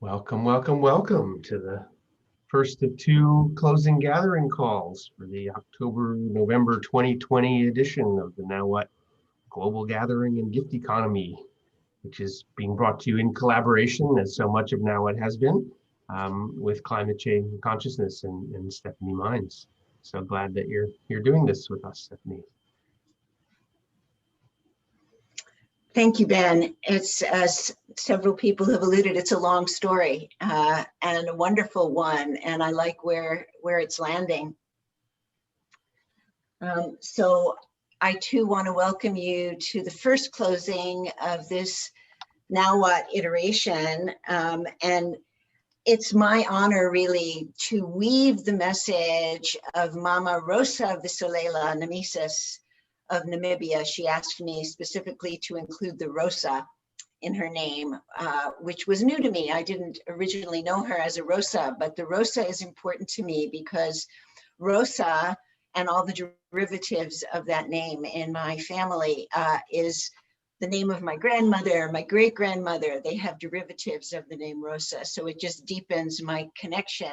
Welcome, welcome, welcome to the first of two closing gathering calls for the October-November 2020 edition of the Now What Global Gathering and Gift Economy, which is being brought to you in collaboration, as so much of Now What has been, with climate change consciousness and Stephanie Mines. So glad that you're doing this with us, Stephanie. Thank you, Ben. It's, as several people have alluded, it's a long story and a wonderful one, and I like where it's landing. So I too want to welcome you to the first closing of this Now What iteration, and it's my honor really to weave the message of Mama Rosa Visolela Namises of Namibia. She asked me specifically to include the Rosa in her name, which was new to me. I didn't originally know her as a Rosa, but the Rosa is important to me because Rosa and all the derivatives of that name in my family is the name of my grandmother, my great-grandmother. They have derivatives of the name Rosa. So it just deepens my connection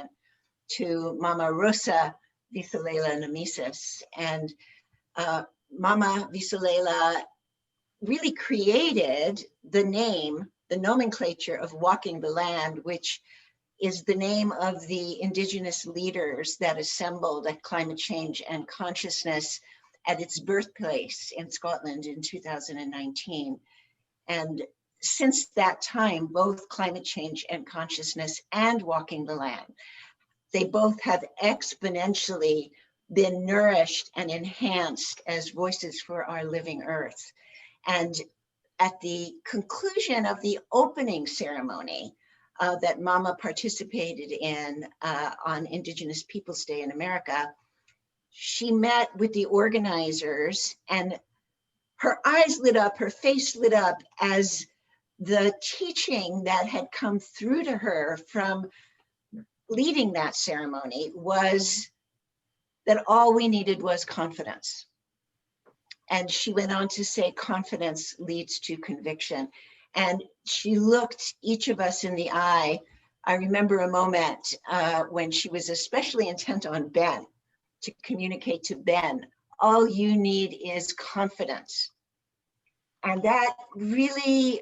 to Mama Rosa Visolela Namises. And Mama Visolela really created the name, the nomenclature of Walking the Land, which is the name of the indigenous leaders that assembled at Climate Change and Consciousness at its birthplace in Scotland in 2019. And since that time, both Climate Change and Consciousness and Walking the Land, they both have exponentially been nourished and enhanced as voices for our living earth. And at the conclusion of the opening ceremony that Mama participated in on Indigenous Peoples Day in America, she met with the organizers and her eyes lit up, her face lit up as the teaching that had come through to her from leading that ceremony was that all we needed was confidence. And she went on to say, confidence leads to conviction. And she looked each of us in the eye. I remember a moment when she was especially intent on Ben, to communicate to Ben, all you need is confidence. And that really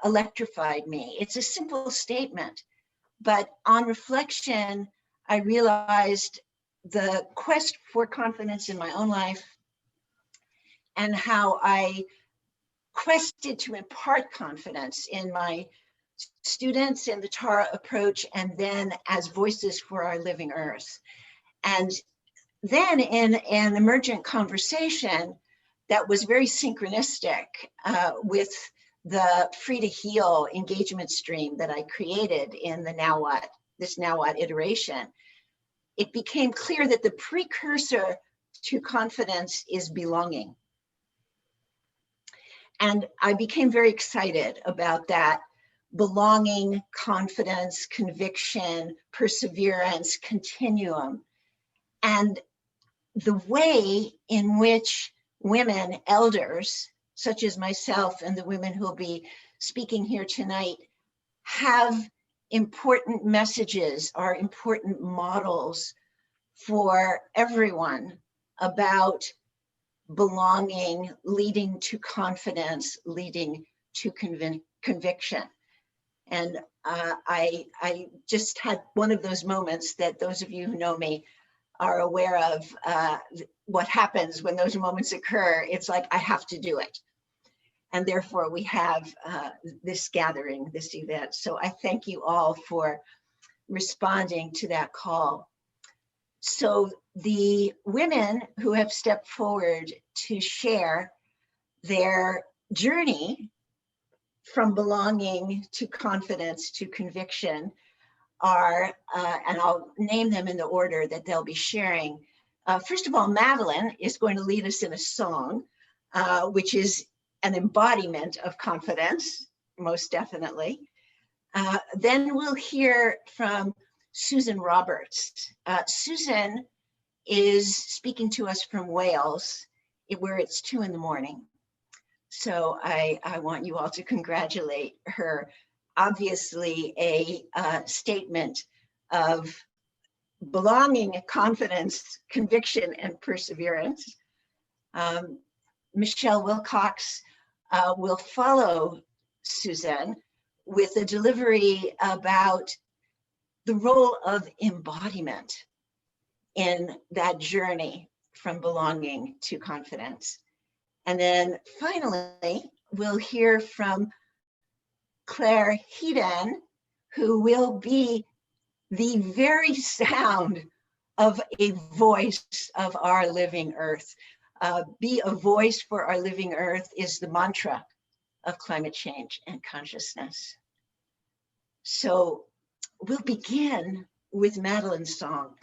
electrified me. It's a simple statement, but on reflection, I realized the quest for confidence in my own life and how I quested to impart confidence in my students in the Tara approach and then as voices for our living earth. And then in an emergent conversation that was very synchronistic with the Free to Heal engagement stream that I created in the this Now What iteration, it became clear that the precursor to confidence is belonging. And I became very excited about that belonging, confidence, conviction, perseverance, continuum. And the way in which women, elders, such as myself and the women who will be speaking here tonight, have important messages, are important models for everyone about belonging, leading to confidence, leading to conviction. And I just had one of those moments that those of you who know me are aware of what happens when those moments occur. It's like, I have to do it. And therefore we have this gathering, this event. So I thank you all for responding to that call. So the women who have stepped forward to share their journey from belonging to confidence to conviction are, and I'll name them in the order that they'll be sharing. First of all, Madeleine is going to lead us in a song, which is an embodiment of confidence, most definitely. Then we'll hear from Susan Roberts. Susan is speaking to us from Wales, where it's 2 in the morning. So I want you all to congratulate her obviously a statement of belonging, confidence, conviction, and perseverance. Michelle Wilcox will follow Suzanne with a delivery about the role of embodiment in that journey from belonging to confidence. And then finally, we'll hear from Clare Hedin, who will be the very sound of a voice of our living earth. Be a voice for our living earth is the mantra of climate change and consciousness. So we'll begin with Madeleine's song.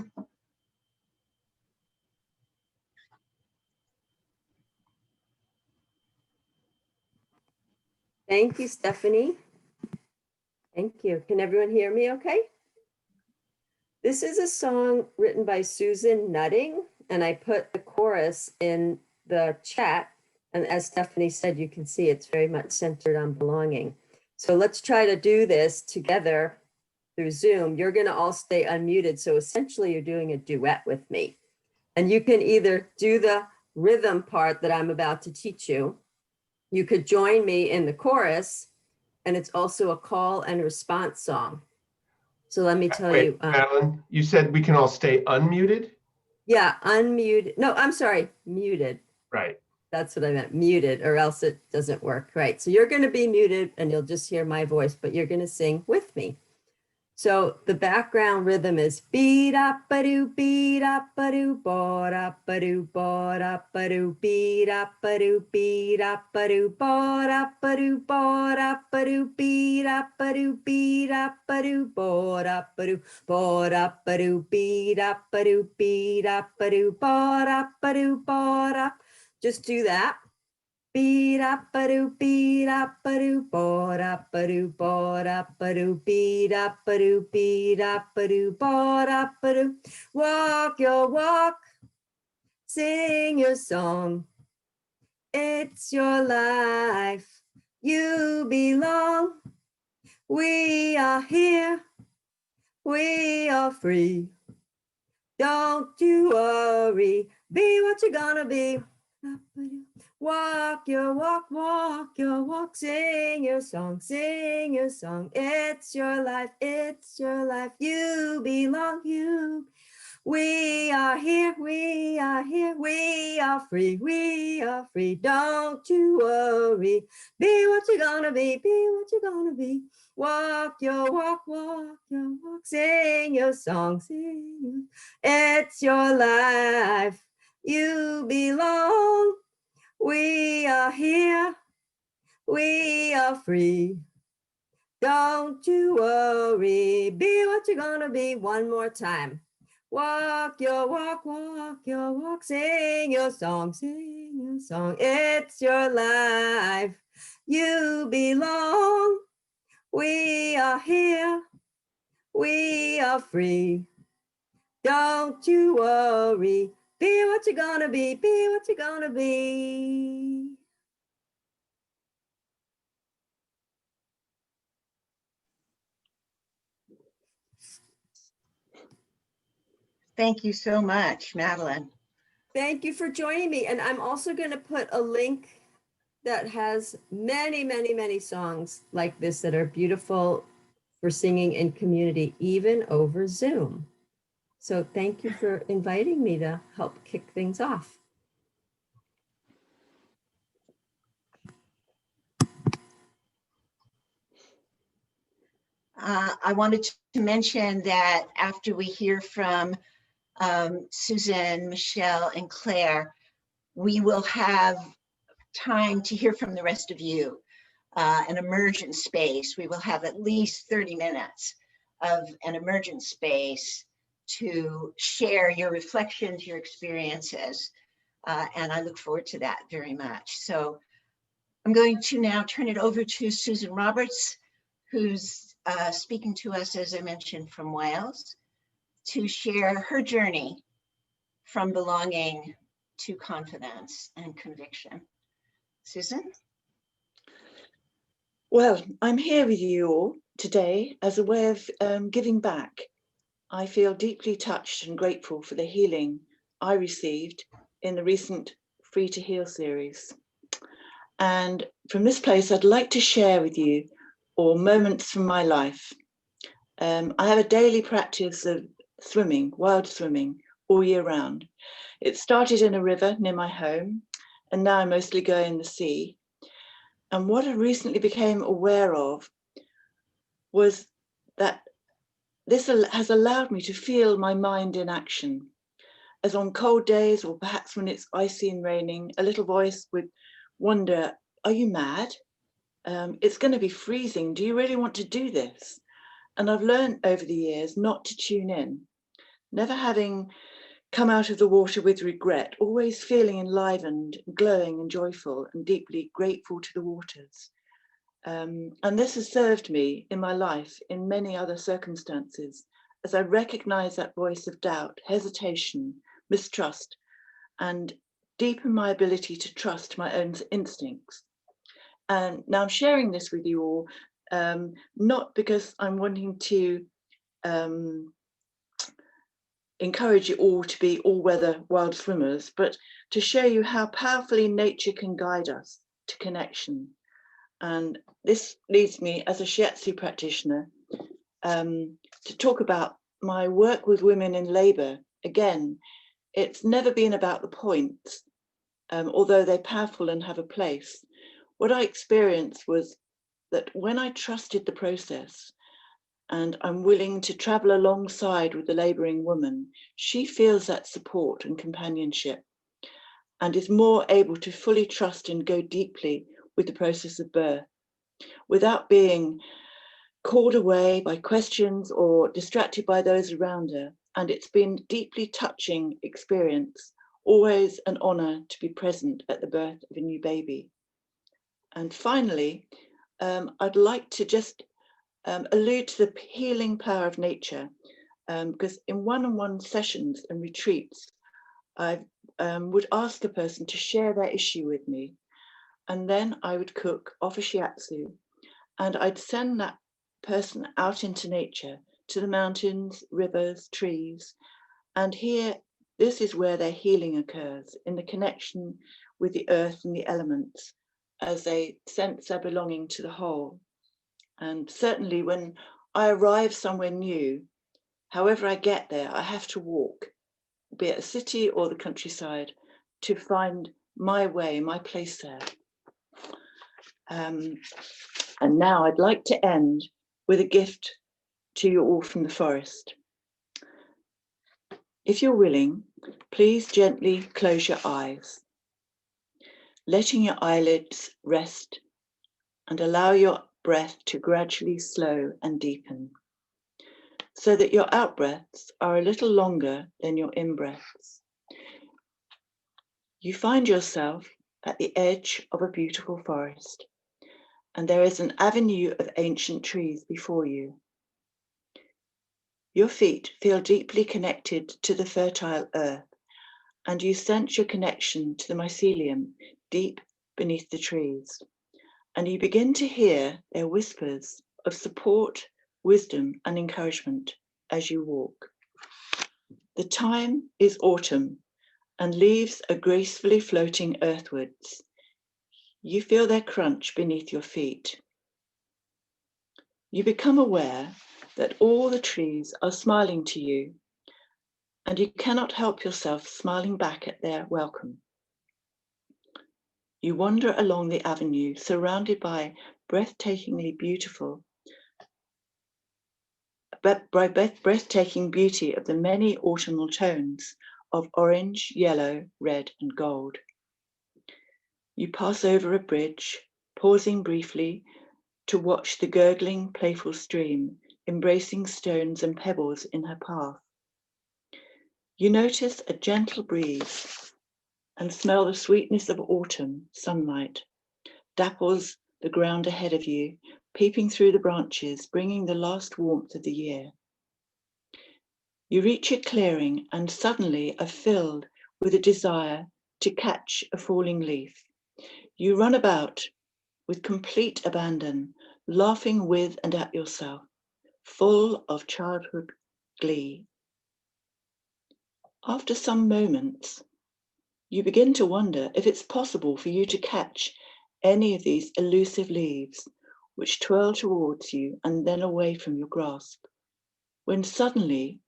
Thank you, Stephanie. Thank you. Can everyone hear me okay? This is a song written by Susan Nutting, and I put the chorus in the chat. And as Stephanie said, you can see it's very much centered on belonging. So let's try to do this together through Zoom. You're going to all stay unmuted. So essentially, you're doing a duet with me. And you can either do the rhythm part that I'm about to teach you. You could join me in the chorus, and it's also a call and response song. So let me tell you. Madeleine, you said we can all stay unmuted? Yeah, unmuted. No, I'm sorry, muted. Right. That's what I meant, muted, or else it doesn't work. Right. So you're going to be muted and you'll just hear my voice, but you're going to sing with me. So the background rhythm is beat up a doo, beat up a doo, board up a doo, board up a doo, beat up a doo, beat up a doo, board up a doo, board up a doo, beat up a doo, beat up a doo, board up a doo, board up a doo, beat up a doo, beat up a doo, board up a doo, board up. Just do that. Beat up a doo, beat up a doo, board up a doo, board up a doo, beat up a doo, beat up a doo, board up a doo. Walk your walk, sing your song. It's your life, you belong. We are here, we are free. Don't you worry, be what you're gonna be. Walk your walk, walk your walk, sing your song, sing your song. It's your life, you belong, you. We are here, we are here, we are free, we are free. Don't you worry, be what you're gonna be what you're gonna be. Walk your walk, walk your walk, sing your song, sing. It's your life, you belong. We are here, we are free. Don't you worry, be what you're gonna be. One more time. Walk your walk, walk your walk, sing your song, sing your song. It's your life, you belong. We are here, we are free. Don't you worry, be what you're gonna be what you're gonna be. Thank you so much, Madeleine. Thank you for joining me. And I'm also going to put a link that has many, many, many songs like this that are beautiful for singing in community, even over Zoom. So thank you for inviting me to help kick things off. I wanted to mention that after we hear from Susan, Michelle, and Claire, we will have time to hear from the rest of you, an emergent space. We will have at least 30 minutes of an emergent space to share your reflections, your experiences, and I look forward to that very much. So I'm going to now turn it over to Susan Roberts, who's speaking to us, as I mentioned, from Wales, to share her journey from belonging to confidence and conviction. Susan? Well, I'm here with you all today as a way of giving back. I feel deeply touched and grateful for the healing I received in the recent Free to Heal series. And from this place, I'd like to share with you all moments from my life. I have a daily practice of swimming, wild swimming, all year round. It started in a river near my home, and now I mostly go in the sea. And what I recently became aware of was that this has allowed me to feel my mind in action. As on cold days, or perhaps when it's icy and raining, a little voice would wonder, are you mad? It's going to be freezing. Do you really want to do this? And I've learned over the years not to tune in, never having come out of the water with regret, always feeling enlivened, glowing and joyful and deeply grateful to the waters. And this has served me in my life in many other circumstances, as I recognize that voice of doubt, hesitation, mistrust, and deepen my ability to trust my own instincts. And now I'm sharing this with you all, not because I'm wanting to encourage you all to be all-weather wild swimmers, but to show you how powerfully nature can guide us to connection. And this leads me, as a shiatsu practitioner, to talk about my work with women in labour. Again, it's never been about the points, although they're powerful and have a place. What I experienced was that when I trusted the process, and I'm willing to travel alongside with the labouring woman, she feels that support and companionship and is more able to fully trust and go deeply with the process of birth without being called away by questions or distracted by those around her. And it's been a deeply touching experience, always an honour to be present at the birth of a new baby. And finally, I'd like to just allude to the healing power of nature, because in one-on-one sessions and retreats, I would ask a person to share their issue with me, and then I would cook, offer shiatsu, and I'd send that person out into nature, to the mountains, rivers, trees, and here, this is where their healing occurs, in the connection with the earth and the elements, as they sense their belonging to the whole. And certainly when I arrive somewhere new, however I get there, I have to walk, be it a city or the countryside, to find my way, my place there. And now I'd like to end with a gift to you all from the forest. If you're willing, please gently close your eyes, letting your eyelids rest, and allow your breath to gradually slow and deepen, so that your out-breaths are a little longer than your in-breaths. You find yourself at the edge of a beautiful forest, and there is an avenue of ancient trees before you. Your feet feel deeply connected to the fertile earth, and you sense your connection to the mycelium deep beneath the trees. And you begin to hear their whispers of support, wisdom, and encouragement as you walk. The time is autumn, and leaves are gracefully floating earthwards. You feel their crunch beneath your feet. You become aware that all the trees are smiling to you, and you cannot help yourself smiling back at their welcome. You wander along the avenue, surrounded by breathtaking beauty of the many autumnal tones of orange, yellow, red, and gold. You pass over a bridge, pausing briefly to watch the gurgling, playful stream, embracing stones and pebbles in her path. You notice a gentle breeze and smell the sweetness of autumn sunlight, dapples the ground ahead of you, peeping through the branches, bringing the last warmth of the year. You reach a clearing and suddenly are filled with a desire to catch a falling leaf. You run about with complete abandon, laughing with and at yourself, full of childhood glee. After some moments, you begin to wonder if it's possible for you to catch any of these elusive leaves which twirl towards you and then away from your grasp, when suddenly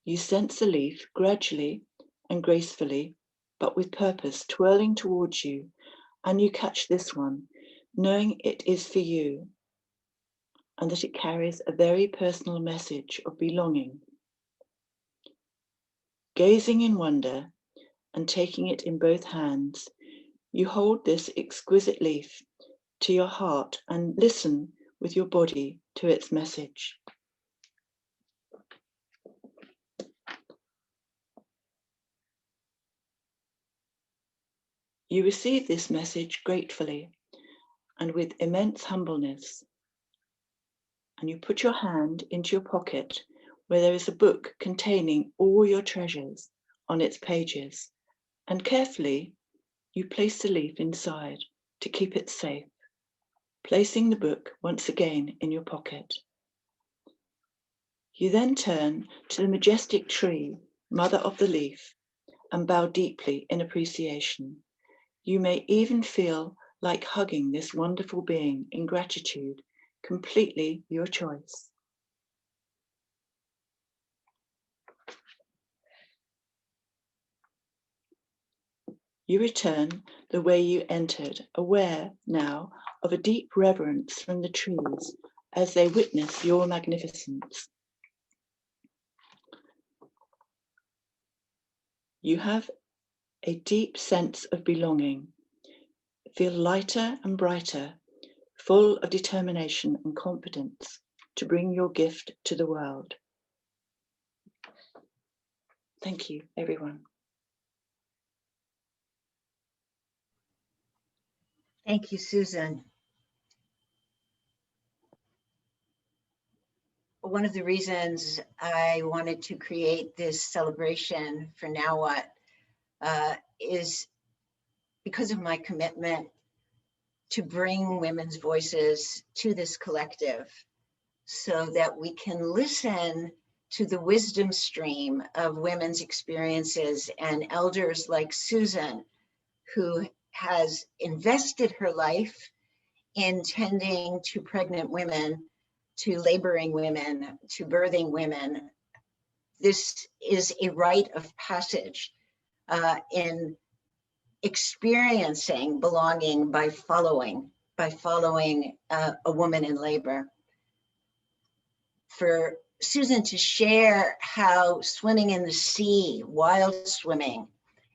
you sense a leaf gradually and gracefully, but with purpose, twirling towards you, and you catch this one, knowing it is for you and that it carries a very personal message of belonging. Gazing in wonder and taking it in both hands, you hold this exquisite leaf to your heart and listen with your body to its message. You receive this message gratefully and with immense humbleness, and you put your hand into your pocket where there is a book containing all your treasures on its pages, and carefully you place the leaf inside to keep it safe, placing the book once again in your pocket. You then turn to the majestic tree, mother of the leaf, and bow deeply in appreciation. You may even feel like hugging this wonderful being in gratitude, completely your choice. You return the way you entered, aware now of a deep reverence from the trees as they witness your magnificence. You have a deep sense of belonging, feel lighter and brighter, full of determination and confidence to bring your gift to the world. Thank you, everyone. Thank you, Susan. One of the reasons I wanted to create this celebration for Now What is because of my commitment to bring women's voices to this collective so that we can listen to the wisdom stream of women's experiences and elders like Susan, who has invested her life in tending to pregnant women, to laboring women, to birthing women. This is a rite of passage in experiencing belonging by following a woman in labor. For Susan to share how swimming in the sea, wild swimming,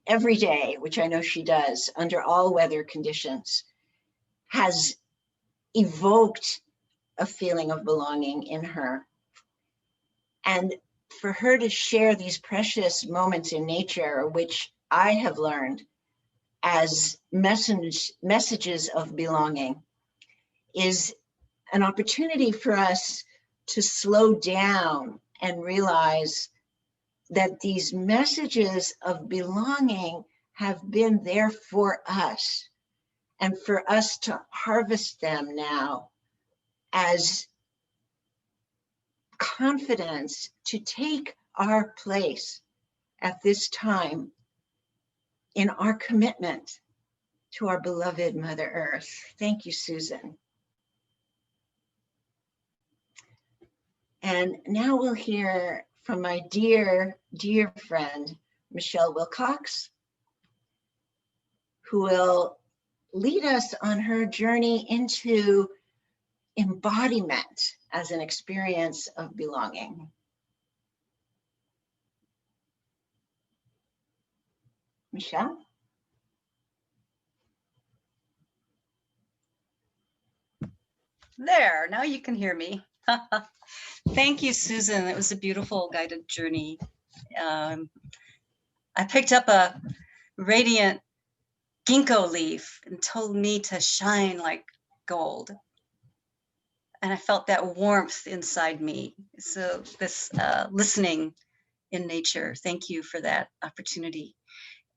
every day, which I know she does under all weather conditions, has evoked a feeling of belonging in her. And for her to share these precious moments in nature, which I have learned as messages of belonging, is an opportunity for us to slow down and realize that these messages of belonging have been there for us, and for us to harvest them now as confidence to take our place at this time in our commitment to our beloved Mother Earth. Thank you, Susan. And now we'll hear from my dear, dear friend, Michelle Wilcox, who will lead us on her journey into embodiment as an experience of belonging. Michelle? There, now you can hear me. Thank you, Susan. It was a beautiful guided journey. I picked up a radiant ginkgo leaf and told me to shine like gold. And I felt that warmth inside me. So this listening in nature, thank you for that opportunity.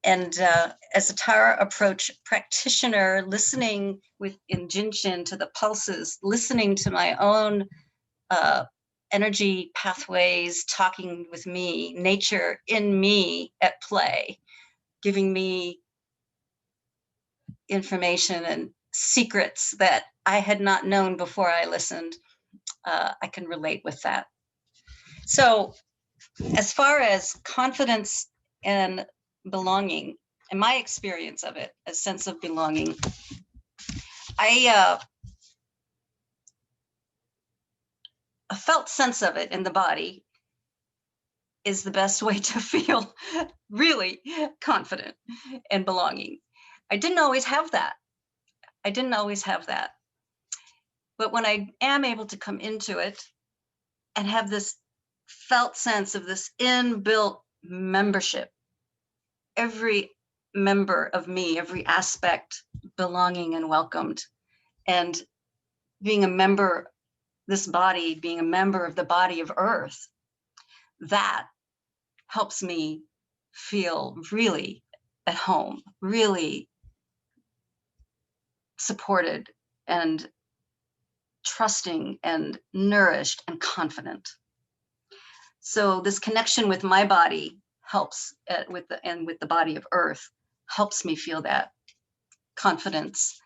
as a Tara approach practitioner, listening in Jinshin to the pulses, listening to my own energy pathways, talking with me, nature in me at play, giving me information and secrets that I had not known before I listened. I can relate with that. So as far as confidence and belonging, and my experience of it, a sense of belonging, a felt sense of it in the body is the best way to feel really confident and belonging. I didn't always have that. But when I am able to come into it and have this felt sense of this inbuilt membership, every member of me, every aspect belonging and welcomed, and being a member, this body being a member of the body of Earth, that helps me feel really at home, really supported and trusting and nourished and confident. So this connection with my body helps with the body of Earth helps me feel that confidence.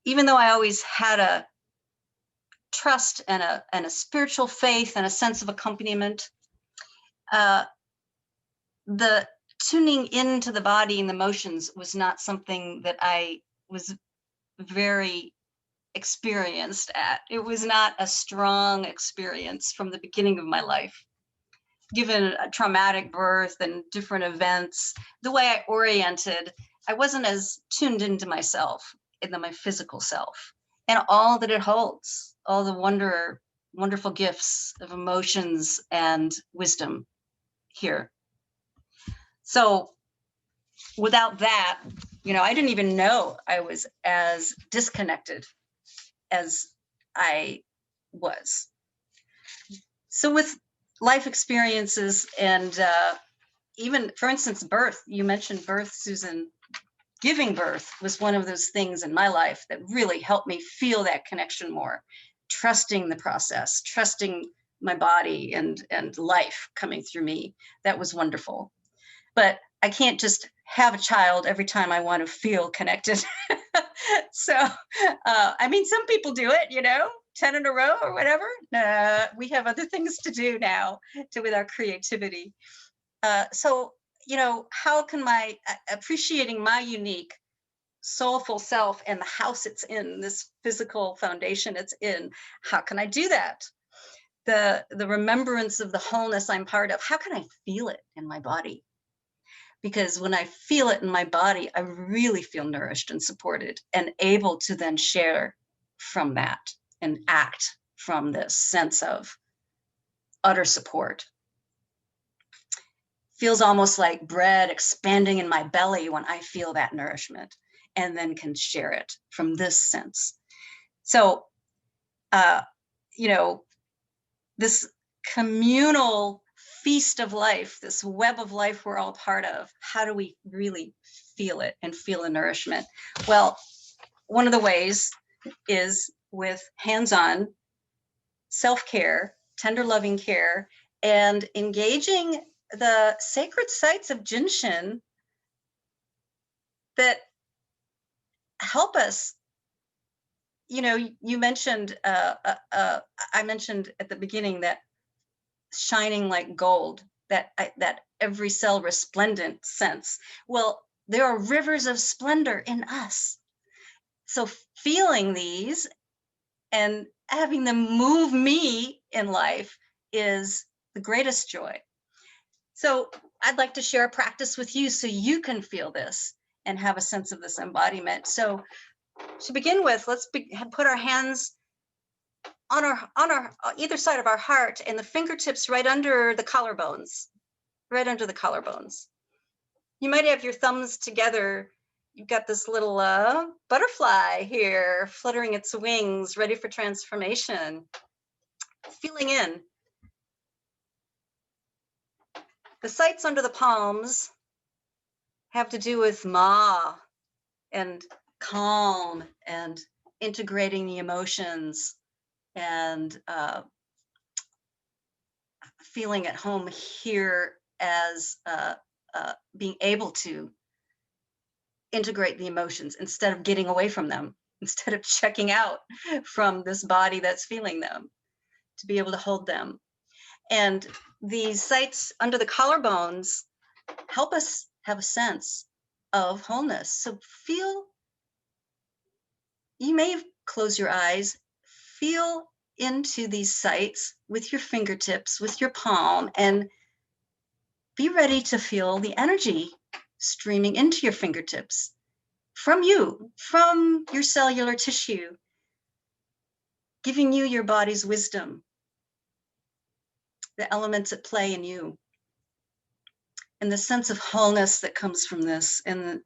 Even though I always had a trust and a spiritual faith and a sense of accompaniment, the tuning into the body and the emotions was not something that I was very experienced at. It was not a strong experience from the beginning of my life. Given a traumatic birth and different events, the way I oriented, I wasn't as tuned into myself, into my physical self, and all that it holds, all the wonderful gifts of emotions and wisdom here. So without that, I didn't even know I was as disconnected as I was. So with life experiences and even, for instance, birth, you mentioned birth, Susan. Giving birth was one of those things in my life that really helped me feel that connection more, trusting the process, trusting my body and life coming through me. That was wonderful. But I can't just have a child every time I want to feel connected. So, some people do it, 10 in a row or whatever. We have other things to do now with our creativity. So, how can appreciating my unique soulful self and the house it's in, this physical foundation it's in, how can I do that? The remembrance of the wholeness I'm part of, how can I feel it in my body? Because when I feel it in my body, I really feel nourished and supported and able to then share from that and act from this sense of utter support. Feels almost like bread expanding in my belly when I feel that nourishment and then can share it from this sense. So, this communal feast of life, this web of life we're all part of, how do we really feel it and feel the nourishment? Well, one of the ways is with hands-on self-care, tender loving care, and engaging the sacred sites of Jinshin that help us. You mentioned, I mentioned at the beginning that shining like gold, that every cell resplendent sense. Well, there are rivers of splendor in us. So feeling these and having them move me in life is the greatest joy. So I'd like to share a practice with you so you can feel this and have a sense of this embodiment. So to begin with, let's put our hands on our either side of our heart and the fingertips right under the collarbones, You might have your thumbs together. You've got this little butterfly here fluttering its wings, ready for transformation. Feeling in. The sites under the palms have to do with ma and calm and integrating the emotions and feeling at home here as being able to integrate the emotions instead of getting away from them, instead of checking out from this body that's feeling them, to be able to hold them. And these sites under the collarbones help us have a sense of wholeness. So feel, you may close your eyes, feel into these sites with your fingertips, with your palm, and be ready to feel the energy streaming into your fingertips from you, from your cellular tissue, giving you your body's wisdom, the elements at play in you, and the sense of wholeness that comes from this, and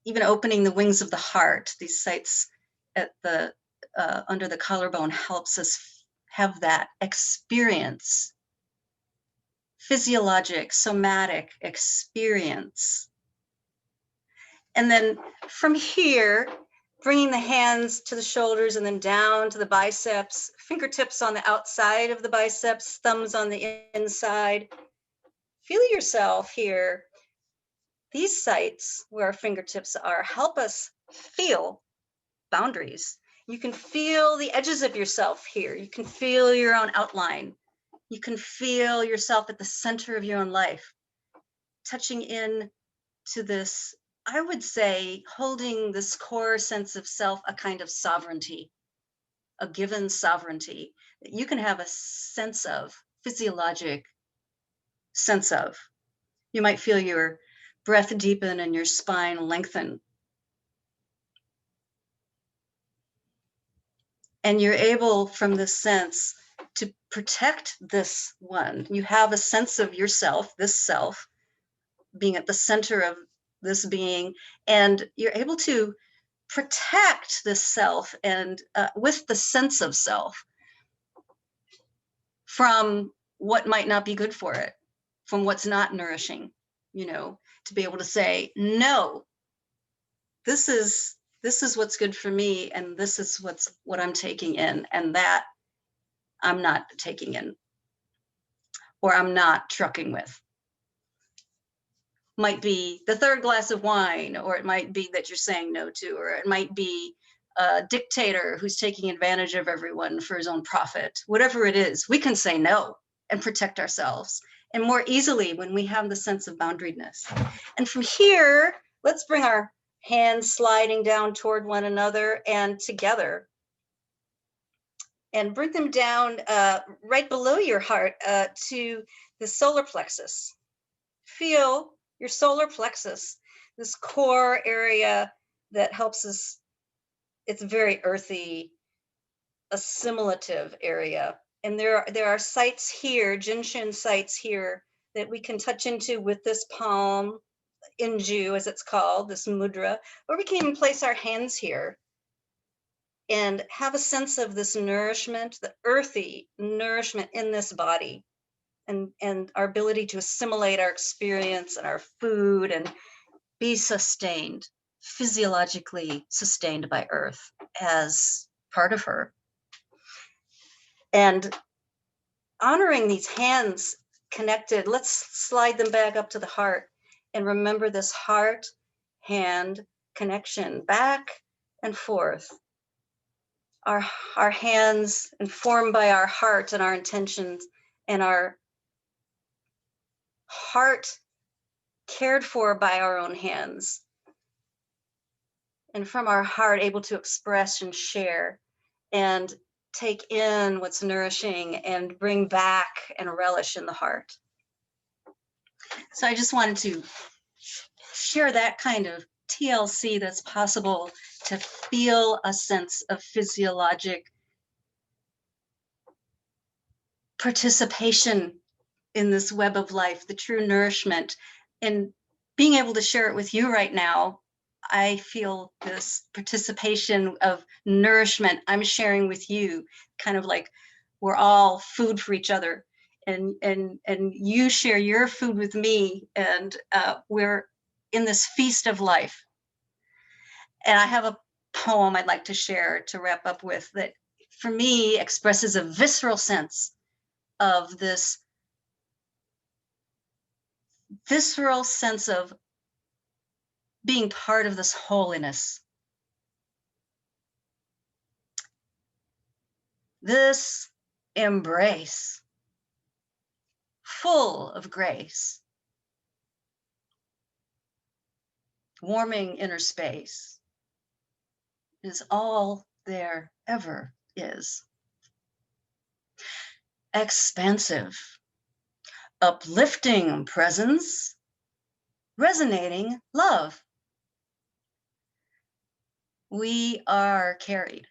even opening the wings of the heart. These sites at the under the collarbone helps us have that experience, physiologic, somatic experience. And then from here, bringing the hands to the shoulders and then down to the biceps, fingertips on the outside of the biceps, thumbs on the inside. Feel yourself here. These sites where our fingertips are help us feel boundaries. You can feel the edges of yourself here. You can feel your own outline. You can feel yourself at the center of your own life, touching in to this, I would say, holding this core sense of self, a kind of sovereignty, a given sovereignty that you can have a sense of, physiologic sense of. You might feel your breath deepen and your spine lengthen. And you're able, from this sense, to protect this one. You have a sense of yourself, this self, being at the center of this being, and you're able to protect this self and with the sense of self from what might not be good for it, from what's not nourishing, you know, to be able to say, no, this is what's good for me, and this is what I'm taking in, and that I'm not taking in, or I'm not trucking with. Might be the third glass of wine, or it might be that you're saying no to, or it might be a dictator who's taking advantage of everyone for his own profit. Whatever it is, we can say no and protect ourselves, and more easily when we have the sense of boundariness. And from here, let's bring our hands sliding down toward one another and together, and bring them down right below your heart to the solar plexus. Feel your solar plexus, this core area that helps us. It's very earthy, assimilative area. And there are sites here, Jinshin sites here, that we can touch into with this palm, Inju as it's called, this mudra, or we can even place our hands here and have a sense of this nourishment, the earthy nourishment in this body, and our ability to assimilate our experience and our food and be sustained, physiologically sustained by earth as part of her. And honoring these hands connected, let's slide them back up to the heart and remember this heart hand connection back and forth. Our hands informed by our heart and our intentions, and our heart cared for by our own hands. And from our heart able to express and share and take in what's nourishing and bring back and relish in the heart. So I just wanted to share that kind of TLC that's possible, to feel a sense of physiologic participation in this web of life, the true nourishment. And being able to share it with you right now, I feel this participation of nourishment I'm sharing with you, kind of like we're all food for each other. and you share your food with me, and we're in this feast of life. And I have a poem I'd like to share to wrap up with that for me expresses a visceral sense of this visceral sense of being part of this holiness. This embrace, full of grace, warming inner space, is all there ever is. Expansive, uplifting presence, resonating love. We are carried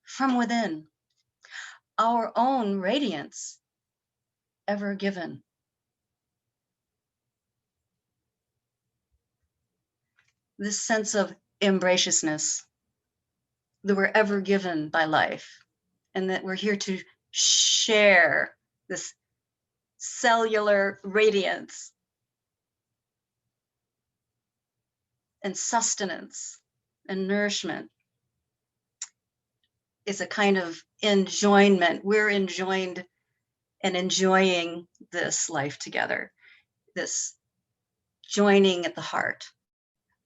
from within, our own radiance ever given. This sense of embraciousness that we're ever given by life, and that we're here to share this cellular radiance and sustenance and nourishment is a kind of enjoyment. We're enjoined and enjoying this life together, this joining at the heart,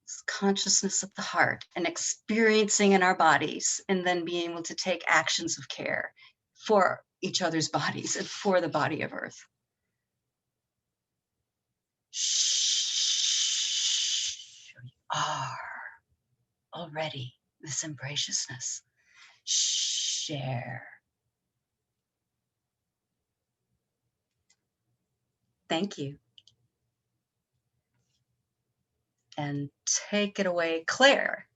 this consciousness of the heart, and experiencing in our bodies, and then being able to take actions of care for each other's bodies and for the body of Earth. Shh, we are already this embraciousness. Share. Thank you. And take it away, Claire.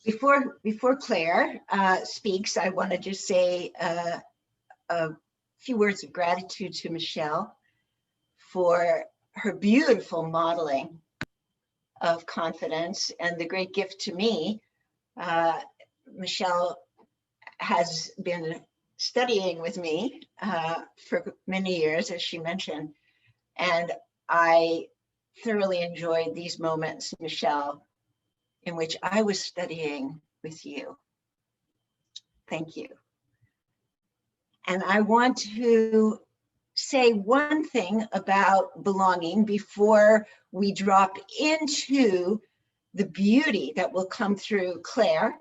Before Claire speaks, I want to just say a few words of gratitude to Michelle for her beautiful modeling of confidence and the great gift to me. Michelle has been studying with me for many years, as she mentioned, and I thoroughly enjoyed these moments, Michelle, in which I was studying with you. Thank you. And I want to say one thing about belonging before we drop into the beauty that will come through Claire.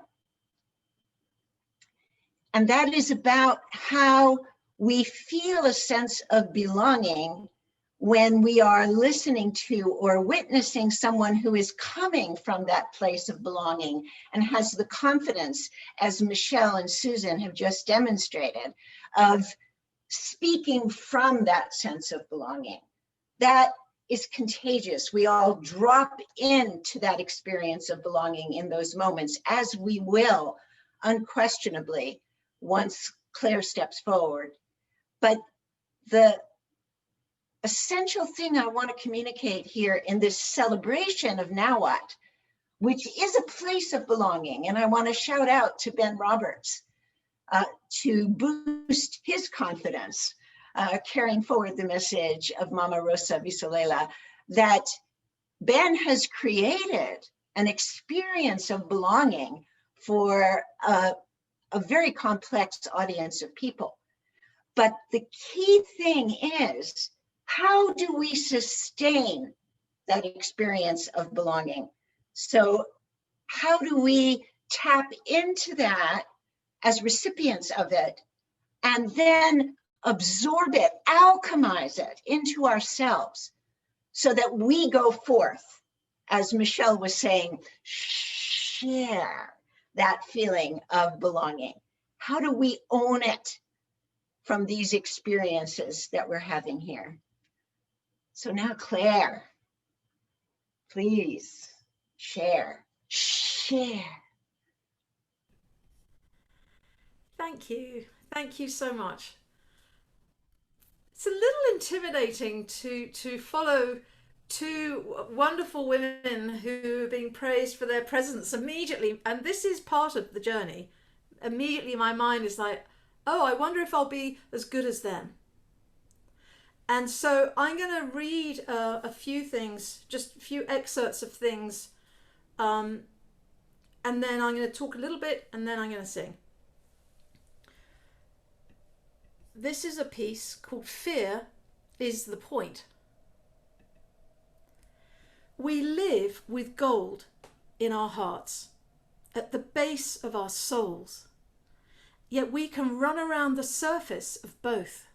And that is about how we feel a sense of belonging when we are listening to or witnessing someone who is coming from that place of belonging and has the confidence, as Michelle and Susan have just demonstrated, of speaking from that sense of belonging. That is contagious. We all drop into that experience of belonging in those moments, as we will unquestionably once Claire steps forward. But the essential thing I want to communicate here in this celebration of Now What, which is a place of belonging, and I want to shout out to Ben Roberts to boost his confidence, carrying forward the message of Mama Rosa Visolela, that Ben has created an experience of belonging for a very complex audience of people. But the key thing is, how do we sustain that experience of belonging? So how do we tap into that as recipients of it and then absorb it, alchemize it into ourselves so that we go forth, as Michelle was saying, share that feeling of belonging? How do we own it from these experiences that we're having here? So now, Claire, please share. Thank you. Thank you so much. It's a little intimidating to follow two wonderful women who are being praised for their presence immediately. And this is part of the journey. Immediately my mind is like, oh, I wonder if I'll be as good as them. And so I'm going to read a few things, just a few excerpts of things, and then I'm going to talk a little bit, and then I'm going to sing. This is a piece called Fear is the Point. We live with gold in our hearts, at the base of our souls, yet we can run around the surface of both,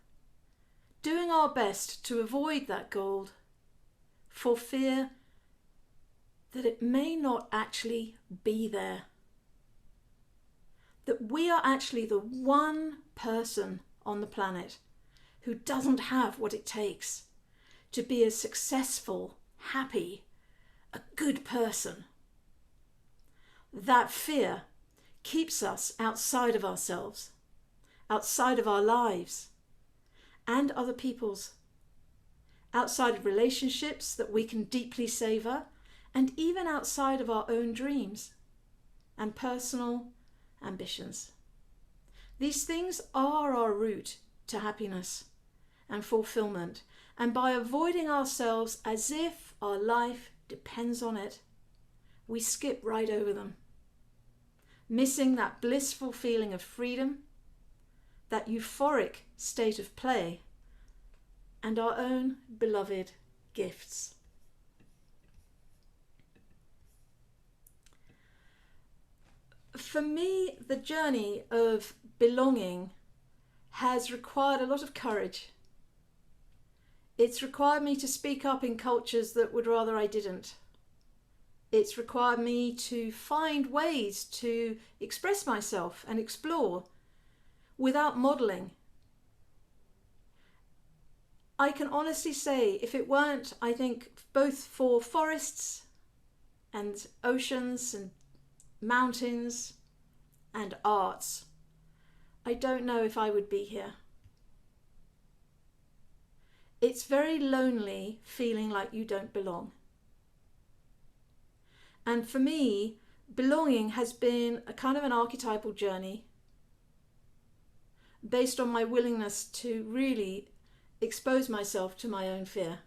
doing our best to avoid that gold for fear that it may not actually be there. That we are actually the one person on the planet who doesn't have what it takes to be a successful, happy, a good person. That fear keeps us outside of ourselves, outside of our lives and other people's, outside of relationships that we can deeply savor, and even outside of our own dreams and personal ambitions. These things are our route to happiness and fulfillment, and by avoiding ourselves as if our life depends on it, we skip right over them, missing that blissful feeling of freedom, that euphoric state of play, and our own beloved gifts. For me, the journey of belonging has required a lot of courage. It's required me to speak up in cultures that would rather I didn't. It's required me to find ways to express myself and explore without modelling. I can honestly say, if it weren't, I think, both for forests and oceans and mountains and arts, I don't know if I would be here. It's very lonely feeling like you don't belong. And for me, belonging has been a kind of an archetypal journey based on my willingness to really expose myself to my own fear,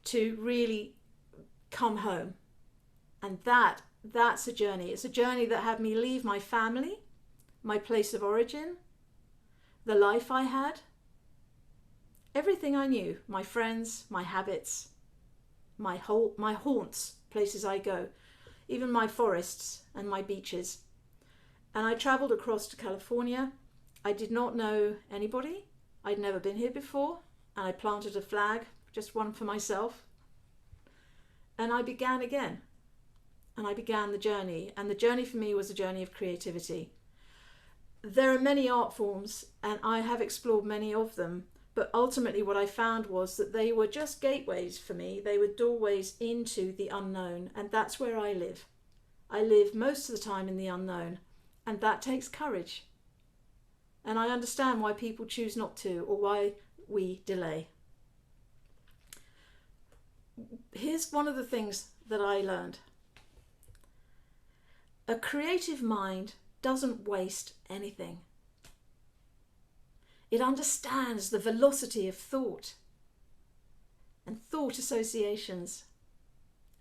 to really come home. And that's a journey. It's a journey that had me leave my family, my place of origin, the life I had, everything I knew, my friends, my habits, my haunts, places I go, even my forests and my beaches. And I travelled across to California. I did not know anybody. I'd never been here before, and I planted a flag, just one for myself. And I began again. And I began the journey. And the journey for me was a journey of creativity. There are many art forms, and I have explored many of them. But ultimately what I found was that they were just gateways for me. They were doorways into the unknown, and that's where I live. I live most of the time in the unknown, and that takes courage. And I understand why people choose not to, or why we delay. Here's one of the things that I learned. A creative mind doesn't waste anything. It understands the velocity of thought and thought associations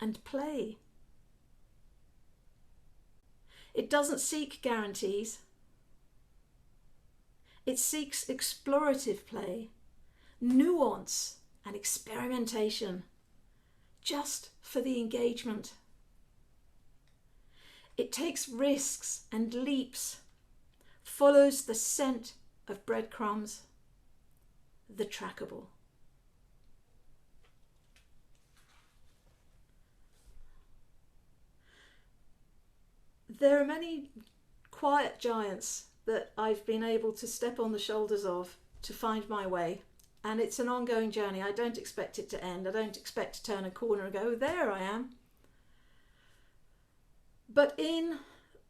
and play. It doesn't seek guarantees. It seeks explorative play, nuance and experimentation, just for the engagement. It takes risks and leaps, follows the scent of breadcrumbs, the trackable. There are many quiet giants that I've been able to step on the shoulders of to find my way. And it's an ongoing journey. I don't expect it to end. I don't expect to turn a corner and go, there I am. But in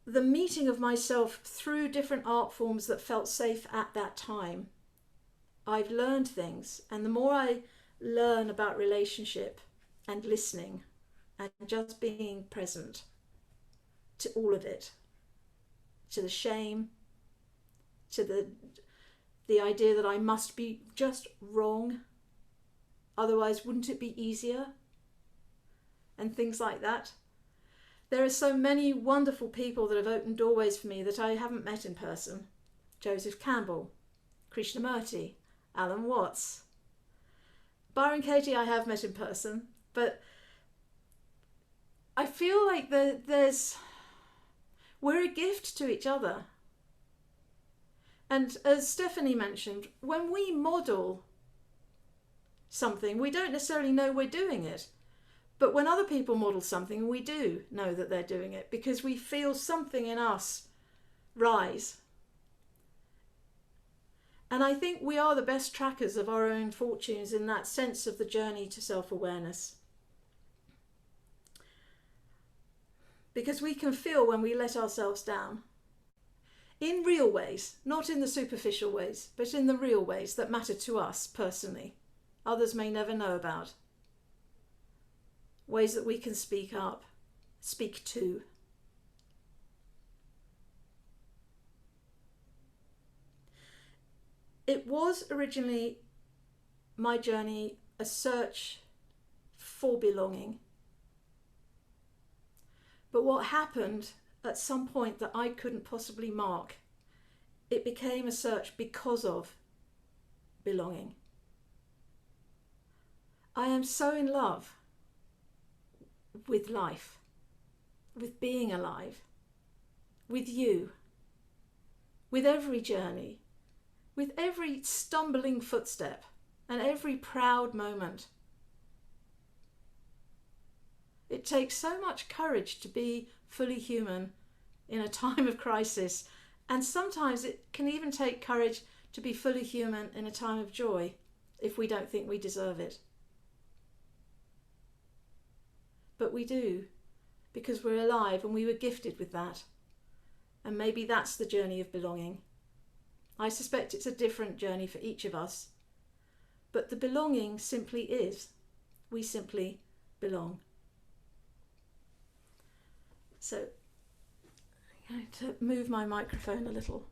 the meeting of myself through different art forms that felt safe at that time, I've learned things. And the more I learn about relationship and listening and just being present to all of it, to the shame, to the idea that I must be just wrong. Otherwise, wouldn't it be easier? And things like that. There are so many wonderful people that have opened doorways for me that I haven't met in person. Joseph Campbell, Krishnamurti, Alan Watts. Byron Katie I have met in person, but I feel like we're a gift to each other. And as Stephanie mentioned, when we model something, we don't necessarily know we're doing it. But when other people model something, we do know that they're doing it because we feel something in us rise. And I think we are the best trackers of our own fortunes in that sense of the journey to self-awareness. Because we can feel when we let ourselves down. In real ways, not in the superficial ways, but in the real ways that matter to us personally. Others may never know about. Ways that we can speak up, speak to. It was originally my journey, a search for belonging. But what happened at some point that I couldn't possibly mark, it became a search because of belonging. I am so in love with life, with being alive, with you, with every journey, with every stumbling footstep and every proud moment. It takes so much courage to be fully human in a time of crisis, and sometimes it can even take courage to be fully human in a time of joy if we don't think we deserve it. But we do, because we're alive and we were gifted with that. And maybe that's the journey of belonging. I suspect it's a different journey for each of us. But the belonging simply is. We simply belong. So I'm going to move my microphone a little.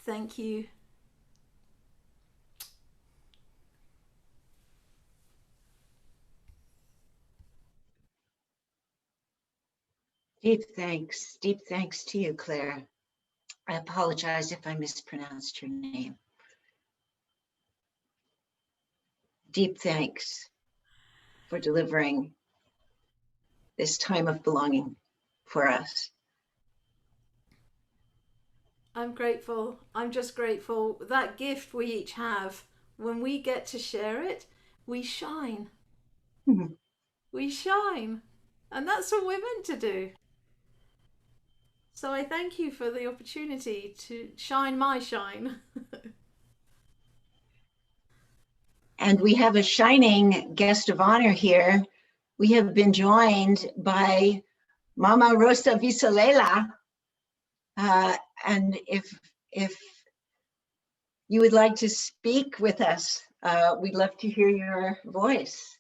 Thank you. Deep thanks to you, Claire. I apologize if I mispronounced your name. Deep thanks for delivering this time of belonging for us. I'm grateful. I'm just grateful. That gift we each have, when we get to share it, we shine. Mhm. We shine. And that's what we're meant to do. So I thank you for the opportunity to shine my shine. And we have a shining guest of honor here. We have been joined by Mama Rosa Visolela. And if you would like to speak with us, we'd love to hear your voice.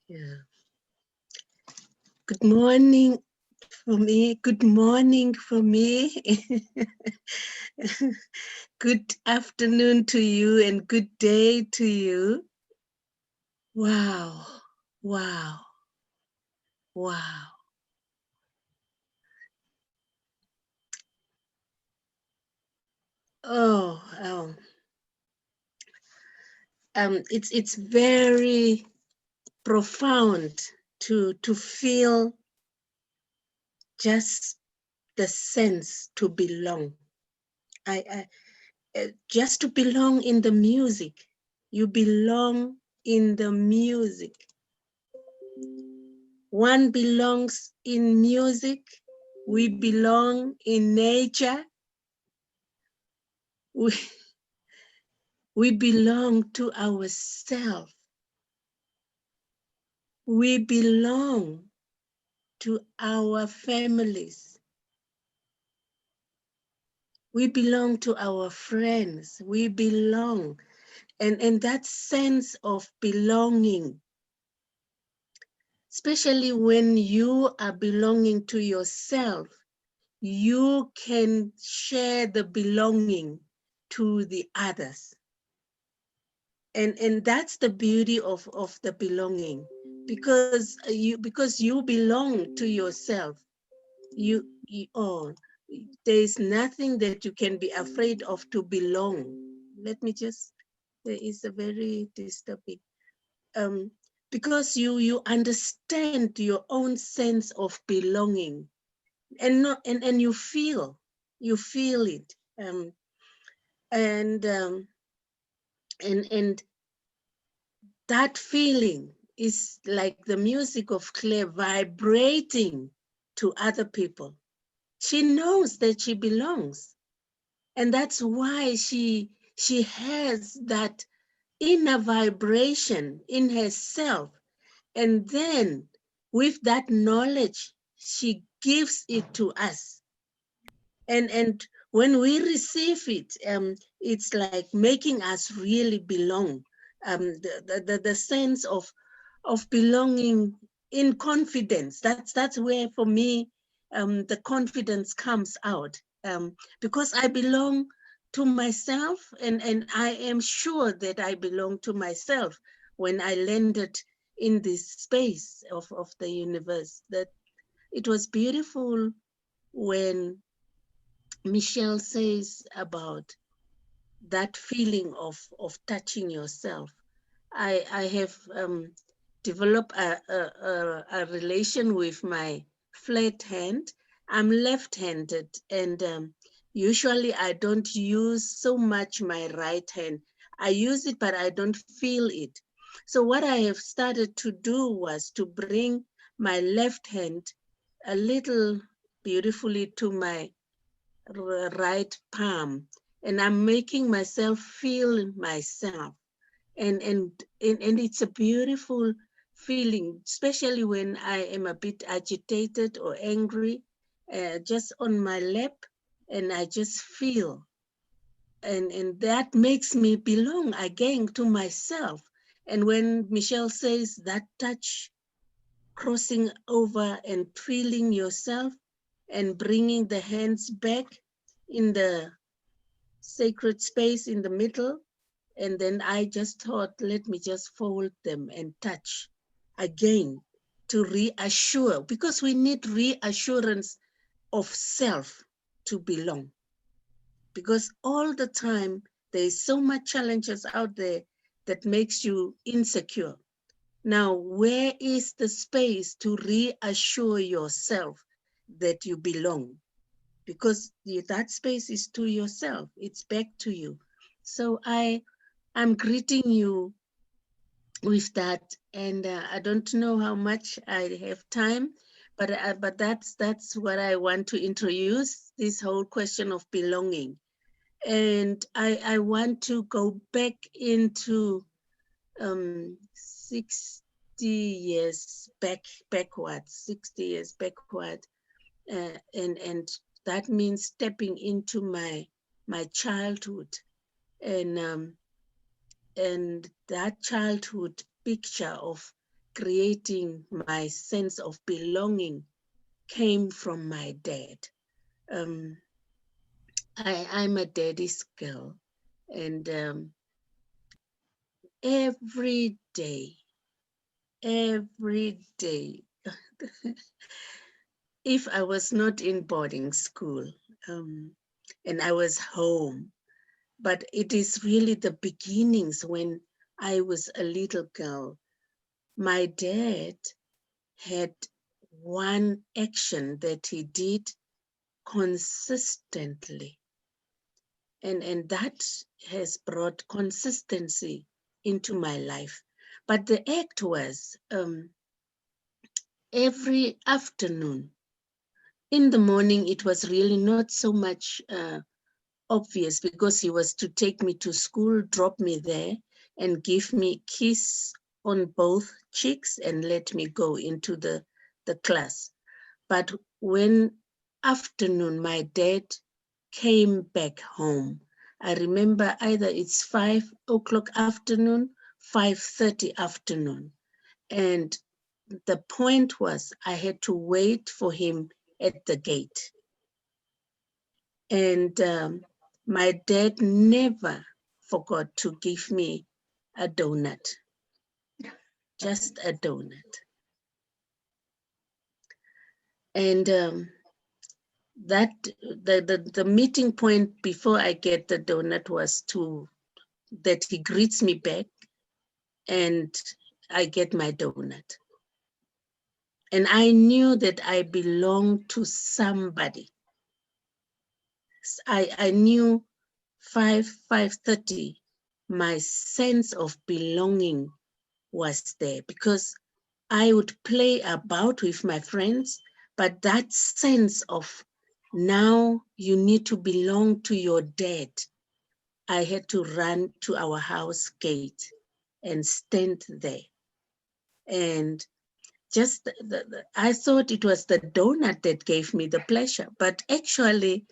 Yeah. Good morning for me. Good morning for me. Good afternoon to you and good day to you. Wow. Wow. Wow. Oh, it's very profound to feel just the sense to belong. Just to belong in the music. You belong in the music. One belongs in music. We belong in nature. We belong to ourselves. We belong to our families. We belong to our friends. We belong. And that sense of belonging, especially when you are belonging to yourself, you can share the belonging to the others. And that's the beauty of the belonging, because you belong to yourself. There's nothing that you can be afraid of to belong. There is a very disturbing, because you understand your own sense of belonging, and you feel it, and that feeling is like the music of Clare vibrating to other people. She knows that she belongs, and that's why she has that inner vibration in herself. And then with that knowledge, she gives it to us. And when we receive it, it's like making us really belong. The sense of belonging in confidence. That's where, for me, the confidence comes out, because I belong to myself, and I am sure that I belong to myself when I landed in this space of the universe. That it was beautiful when Michelle says about that feeling of touching yourself. I have developed a relation with my flat hand. I'm left-handed, and usually I don't use so much my right hand. I use it, but I don't feel it. So what I have started to do was to bring my left hand a little beautifully to my right palm, and I'm making myself feel myself. And it's a beautiful feeling, especially when I am a bit agitated or angry, just on my lap, and I just feel. And that makes me belong again to myself. And when Michelle says that touch crossing over and feeling yourself and bringing the hands back in the sacred space in the middle. And then I just thought, let me just fold them and touch again to reassure, because we need reassurance of self to belong. Because all the time, there's so much challenges out there that makes you insecure. Now, where is the space to reassure yourself that you belong? Because that space is to yourself, it's back to you. So I'm greeting you with that, and I don't know how much I have time, but that's what I want to introduce, this whole question of belonging. And I want to go back into 60 years backwards, 60 years backward, and that means stepping into my childhood, and that childhood picture of creating my sense of belonging came from my dad. I'm a daddy's girl, and every day, if I was not in boarding school, and I was home, but it is really the beginnings when I was a little girl. My dad had one action that he did consistently, and that has brought consistency into my life. But the act was every afternoon. In the morning, it was really not so much obvious, because he was to take me to school, drop me there, and give me a kiss on both cheeks and let me go into the class. But when afternoon, my dad came back home, I remember either it's 5 o'clock afternoon, 5:30 afternoon. And the point was I had to wait for him at the gate. And my dad never forgot to give me a donut, just a donut. And that the meeting point before I get the donut was that he greets me back and I get my donut. And I knew that I belonged to somebody. I knew 5:30, my sense of belonging was there, because I would play about with my friends, but that sense of now you need to belong to your dad, I had to run to our house gate and stand there. And just I thought it was the donut that gave me the pleasure, but actually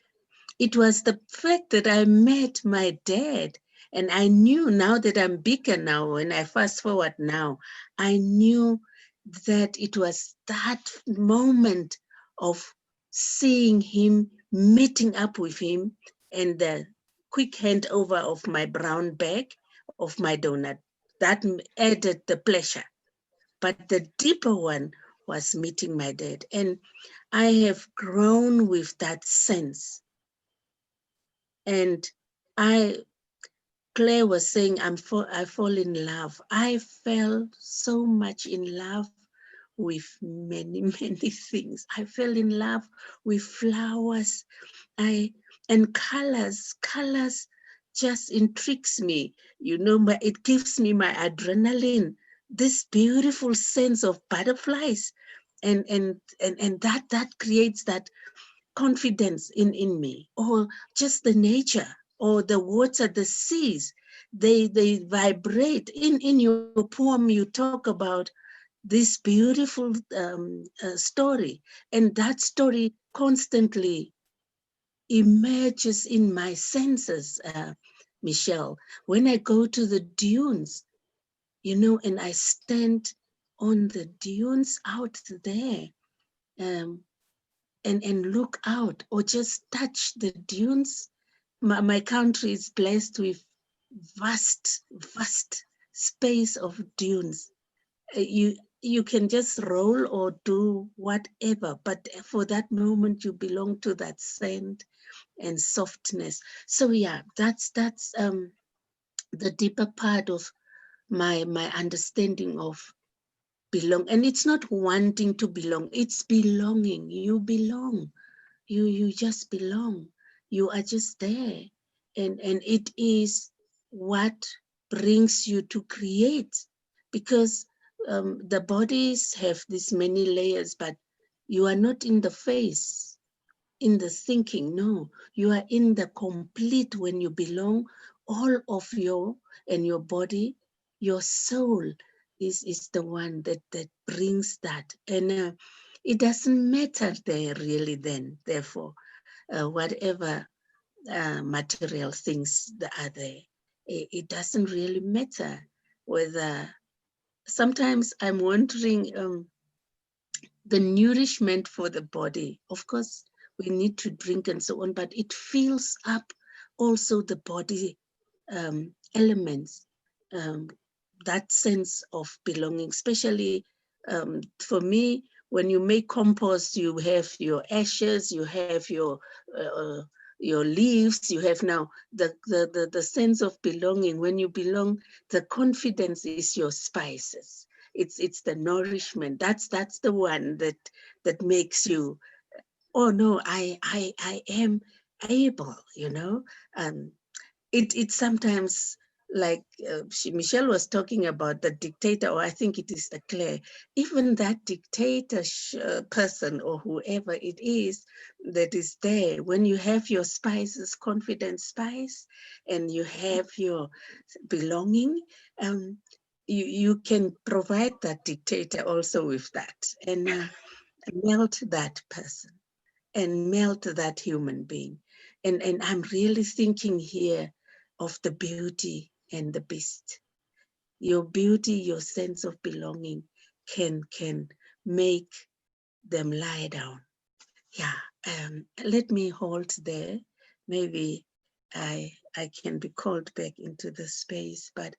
it was the fact that I met my dad. And I knew, now that I'm bigger now, when I fast forward now, I knew that it was that moment of seeing him, meeting up with him, and the quick handover of my brown bag of my donut. That added the pleasure. But the deeper one was meeting my dad. And I have grown with that sense. And Claire was saying, I fall in love. I fell so much in love with many, many things. I fell in love with flowers, and colors. Colors just intrigues me. It gives me my adrenaline, this beautiful sense of butterflies, and that creates that confidence in me, or just the nature, or the water, the seas, they vibrate. In your poem, you talk about this beautiful story, and that story constantly emerges in my senses, Michelle. When I go to the dunes, and I stand on the dunes out there, and look out or just touch the dunes. My country is blessed with vast space of dunes. You can just roll or do whatever, but for that moment you belong to that scent and softness. So yeah, that's the deeper part of my understanding of belong. And it's not wanting to belong, it's belonging. You belong. You just belong. You are just there. And it is what brings you to create, because the bodies have these many layers, but you are not in the face, in the thinking. No, you are in the complete. When you belong, all of your body, your soul is the one that brings that. And it doesn't matter there really then, therefore, whatever material things that are there, it doesn't really matter whether. Sometimes I'm wondering, the nourishment for the body, of course we need to drink and so on, but it fills up also the body elements, that sense of belonging, especially for me. When you make compost, you have your ashes, you have your leaves, you have now the sense of belonging. When you belong, the confidence is your spices. It's the nourishment. That's the one that makes you, oh no, I am able, you know. It's sometimes like Michelle was talking about the dictator, or I think it is the Clare, even that dictator person or whoever it is that is there, when you have your spices, confident spice, and you have your belonging, you can provide that dictator also with that, and melt that person and melt that human being. And I'm really thinking here of the beauty and the beast. Your beauty, your sense of belonging can make them lie down. Yeah, let me hold there. Maybe I can be called back into the space, but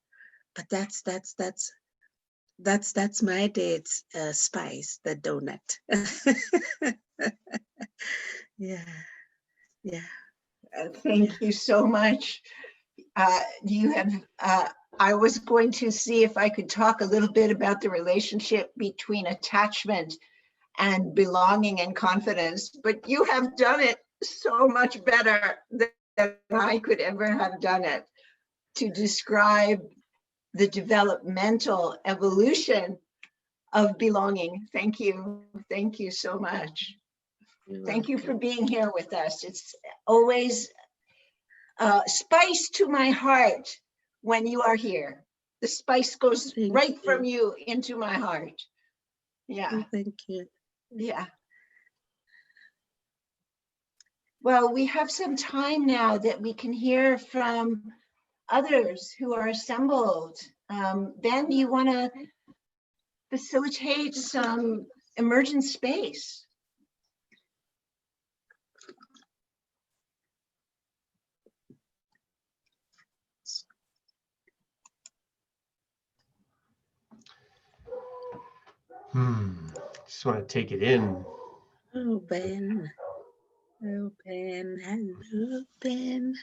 that's my dad's spice, the donut. Yeah. Thank you so much. You have, I was going to see if I could talk a little bit about the relationship between attachment and belonging and confidence, but you have done it so much better than I could ever have done it, to describe the developmental evolution of belonging. Thank you. Thank you so much. Thank you for being here with us. It's always spice to my heart when you are here. The spice goes right from you into my heart. Yeah. Thank you. Yeah. Well, we have some time now that we can hear from others who are assembled. Ben, you want to facilitate some emergent space? Just want to take it in. Oh, Ben. Oh, Ben. Hello, Ben.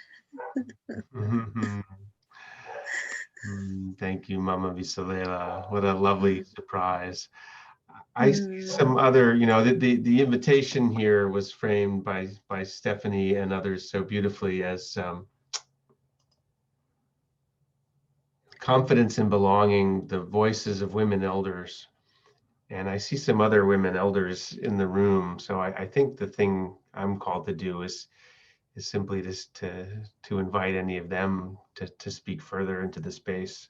Thank you, Mama Visolela. What a lovely surprise. I see some other, the invitation here was framed by Stephanie and others so beautifully as confidence and belonging, the voices of women elders. And I see some other women elders in the room. So I think the thing I'm called to do is simply just to invite any of them to speak further into the space.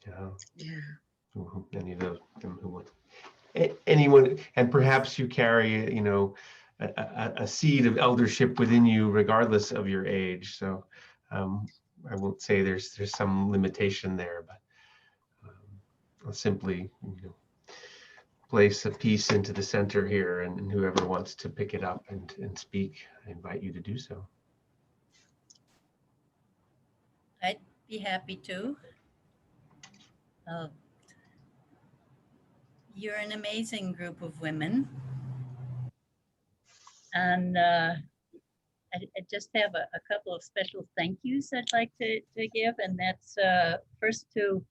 Any of them who want, anyone, and perhaps you carry, a seed of eldership within you, regardless of your age. So I won't say there's some limitation there, but I'll simply place a piece into the center here, and whoever wants to pick it up and speak, I invite you to do so. I'd be happy to. You're an amazing group of women. And I just have a couple of special thank yous I'd like to give. And that's first to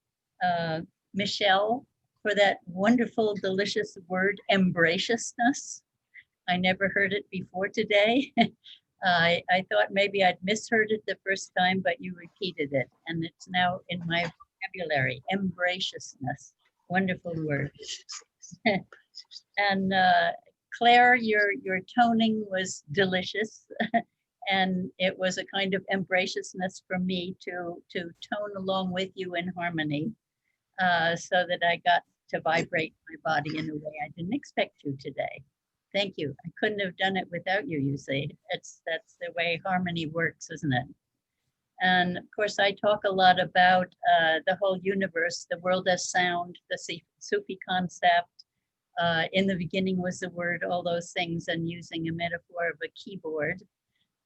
Michelle for that wonderful, delicious word, embraciousness. I never heard it before today. I thought maybe I'd misheard it the first time, but you repeated it. And it's now in my vocabulary, embraciousness. Wonderful word. And Claire, your toning was delicious. And it was a kind of embraciousness for me to tone along with you in harmony, so that I got to vibrate my body in a way I didn't expect to today. Thank you. I couldn't have done it without you, you see. That's the way harmony works, isn't it? And of course, I talk a lot about the whole universe, the world as sound, the Sufi concept. In the beginning was the word, all those things, and using a metaphor of a keyboard.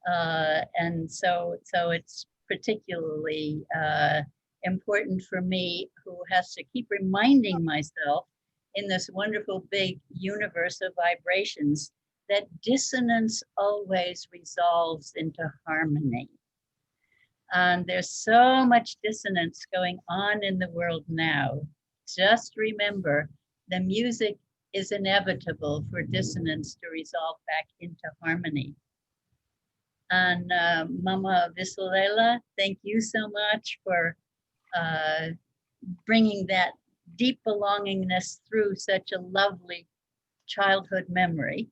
And so it's particularly important for me, who has to keep reminding myself in this wonderful big universe of vibrations, that dissonance always resolves into harmony. And there's so much dissonance going on in the world now. Just remember, the music is inevitable for dissonance to resolve back into harmony. And Mama Visolela, thank you so much for bringing that deep belongingness through such a lovely childhood memory.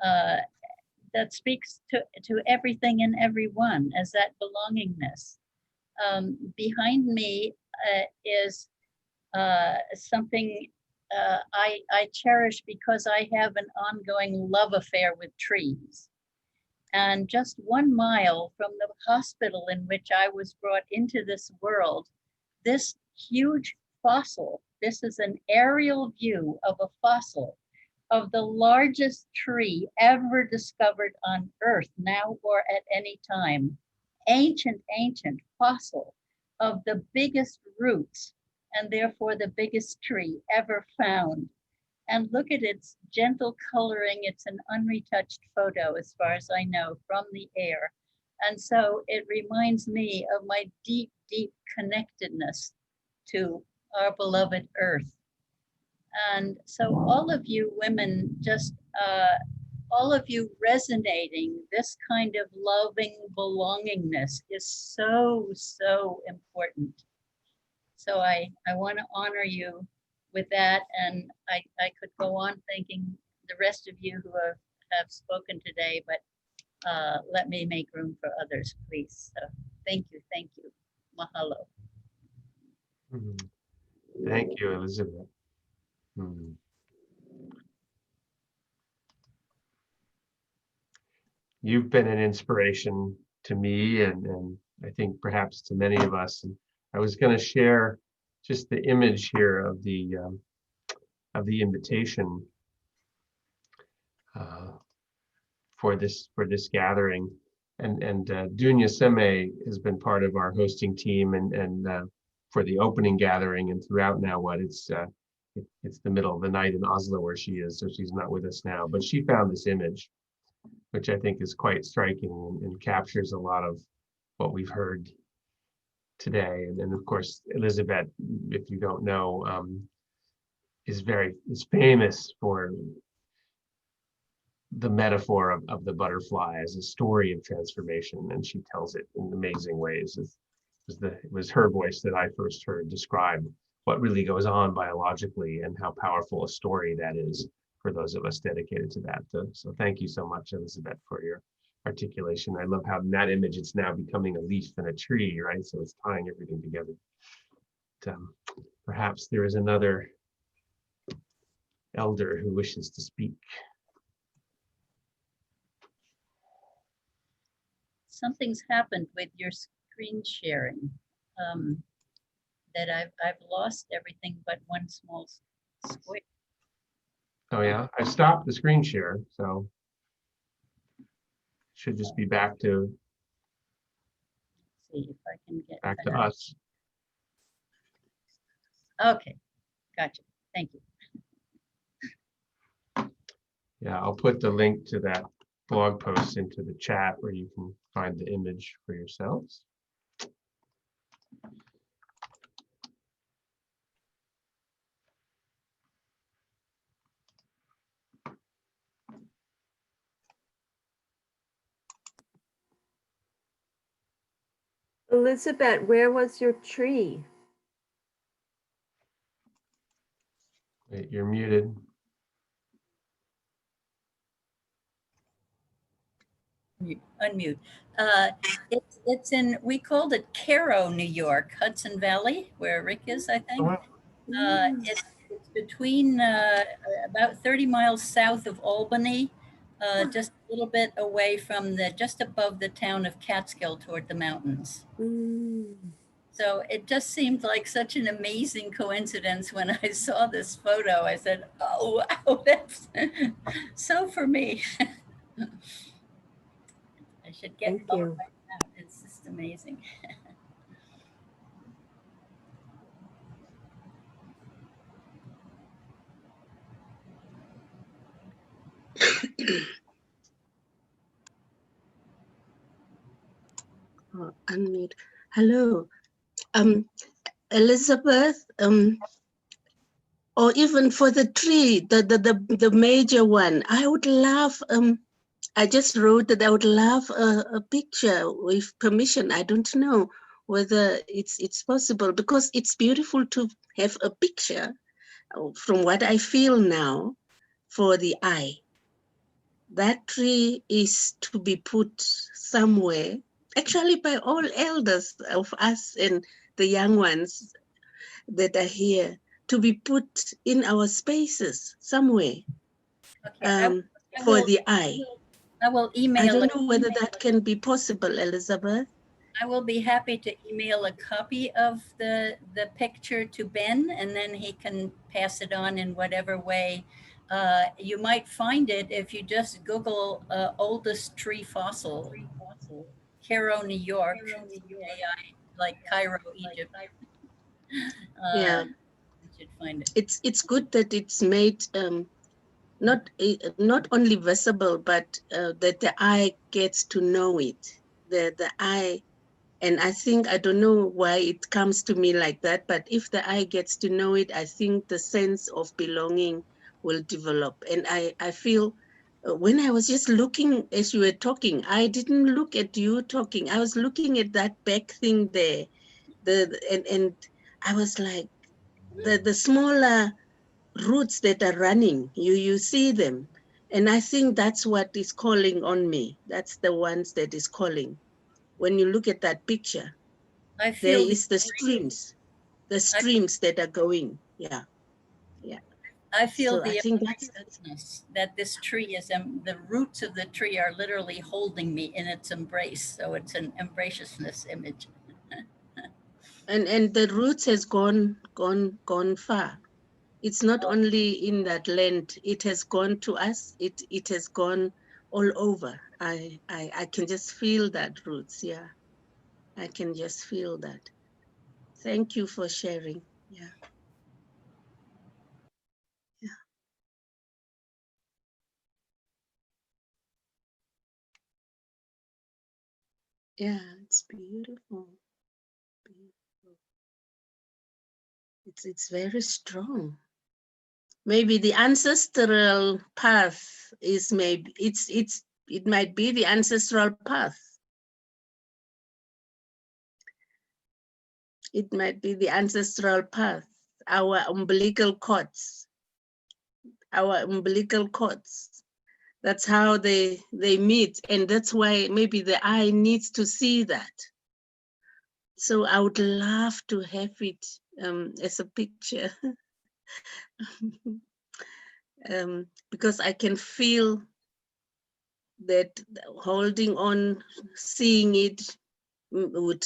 That speaks to everything and everyone as that belongingness. Behind me is something I cherish because I have an ongoing love affair with trees. And just 1 mile from the hospital in which I was brought into this world, this huge fossil, this is an aerial view of a fossil of the largest tree ever discovered on Earth, now or at any time. Ancient fossil of the biggest roots, and therefore the biggest tree ever found. And look at its gentle coloring. It's an unretouched photo, as far as I know, from the air. And so it reminds me of my deep, deep connectedness to our beloved Earth. And so all of you women, just all of you resonating, this kind of loving belongingness is so, so important. So I want to honor you with that. And I could go on thanking the rest of you who have spoken today, but let me make room for others, please. So thank you. Mahalo. Thank you, Elizabeth. You've been an inspiration to me, and I think perhaps to many of us. And I was going to share just the image here of the invitation for this gathering. And Dunya Seme has been part of our hosting team, and for the opening gathering and throughout now what it's the middle of the night in Oslo where she is, so she's not with us now, but she found this image, which I think is quite striking and captures a lot of what we've heard today. And of course, Elizabeth, if you don't know, is famous for the metaphor of the butterfly as a story of transformation, and she tells it in amazing ways. It was her voice that I first heard describe what really goes on biologically and how powerful a story that is for those of us dedicated to that. So thank you so much, Elizabeth, for your articulation. I love how in that image it's now becoming a leaf and a tree, right? So it's tying everything together. Perhaps there is another elder who wishes to speak. Something's happened with your screen sharing. that I've lost everything but one small square. Oh yeah, I stopped the screen share, so should just be back to See if I can get us. Okay, gotcha. Thank you. Yeah, I'll put the link to that blog post into the chat where you can find the image for yourselves. Elizabeth, where was your tree? Wait, you're muted. Unmute. It's in, we called it Caro, New York, Hudson Valley, where Rick is, I think. It's between about 30 miles south of Albany, just a little bit away from just above the town of Catskill toward the mountains. So it just seemed like such an amazing coincidence when I saw this photo. I said, oh, wow, that's so for me. I should get Thank you. right now. It's just amazing. Oh, unmute. Hello, Elizabeth. Or even for the tree, the major one. I would love. I just wrote that I would love a picture with permission. I don't know whether it's possible, because it's beautiful to have a picture from what I feel now for the eye. That tree is to be put somewhere, actually by all elders of us and the young ones that are here, to be put in our spaces somewhere. Okay, for the eye. I will email. I don't know whether that can be possible, Elizabeth. I will be happy to email a copy of the picture to Ben, and then he can pass it on in whatever way. You might find it if you just Google oldest tree fossil, Cairo, New York, like Cairo, Egypt. Yeah, you should find it. It's good that it's made not only visible, but that the eye gets to know it. The eye, and I think, I don't know why it comes to me like that, but if the eye gets to know it, I think the sense of belonging will develop. And I feel when I was just looking as you were talking, I didn't look at you talking. I was looking at that back thing there, and I was like, the smaller roots that are running, you see them. And I think that's what is calling on me. That's the ones that is calling. When you look at that picture, I feel there is the streams that are going. Yeah. I feel So I think that's that this tree is, the roots of the tree are literally holding me in its embrace. So it's an embraciousness image. and the roots has gone far. It's not only in that land, it has gone to us, it has gone all over. I can just feel that roots, yeah. I can just feel that. Thank you for sharing, yeah. Yeah, it's beautiful. Beautiful. It's very strong. Maybe the ancestral path is it might be the ancestral path. It might be the ancestral path, our umbilical cords. Our umbilical cords. That's how they meet, and that's why maybe the eye needs to see that. So I would love to have it as a picture. Because I can feel that holding on, seeing it would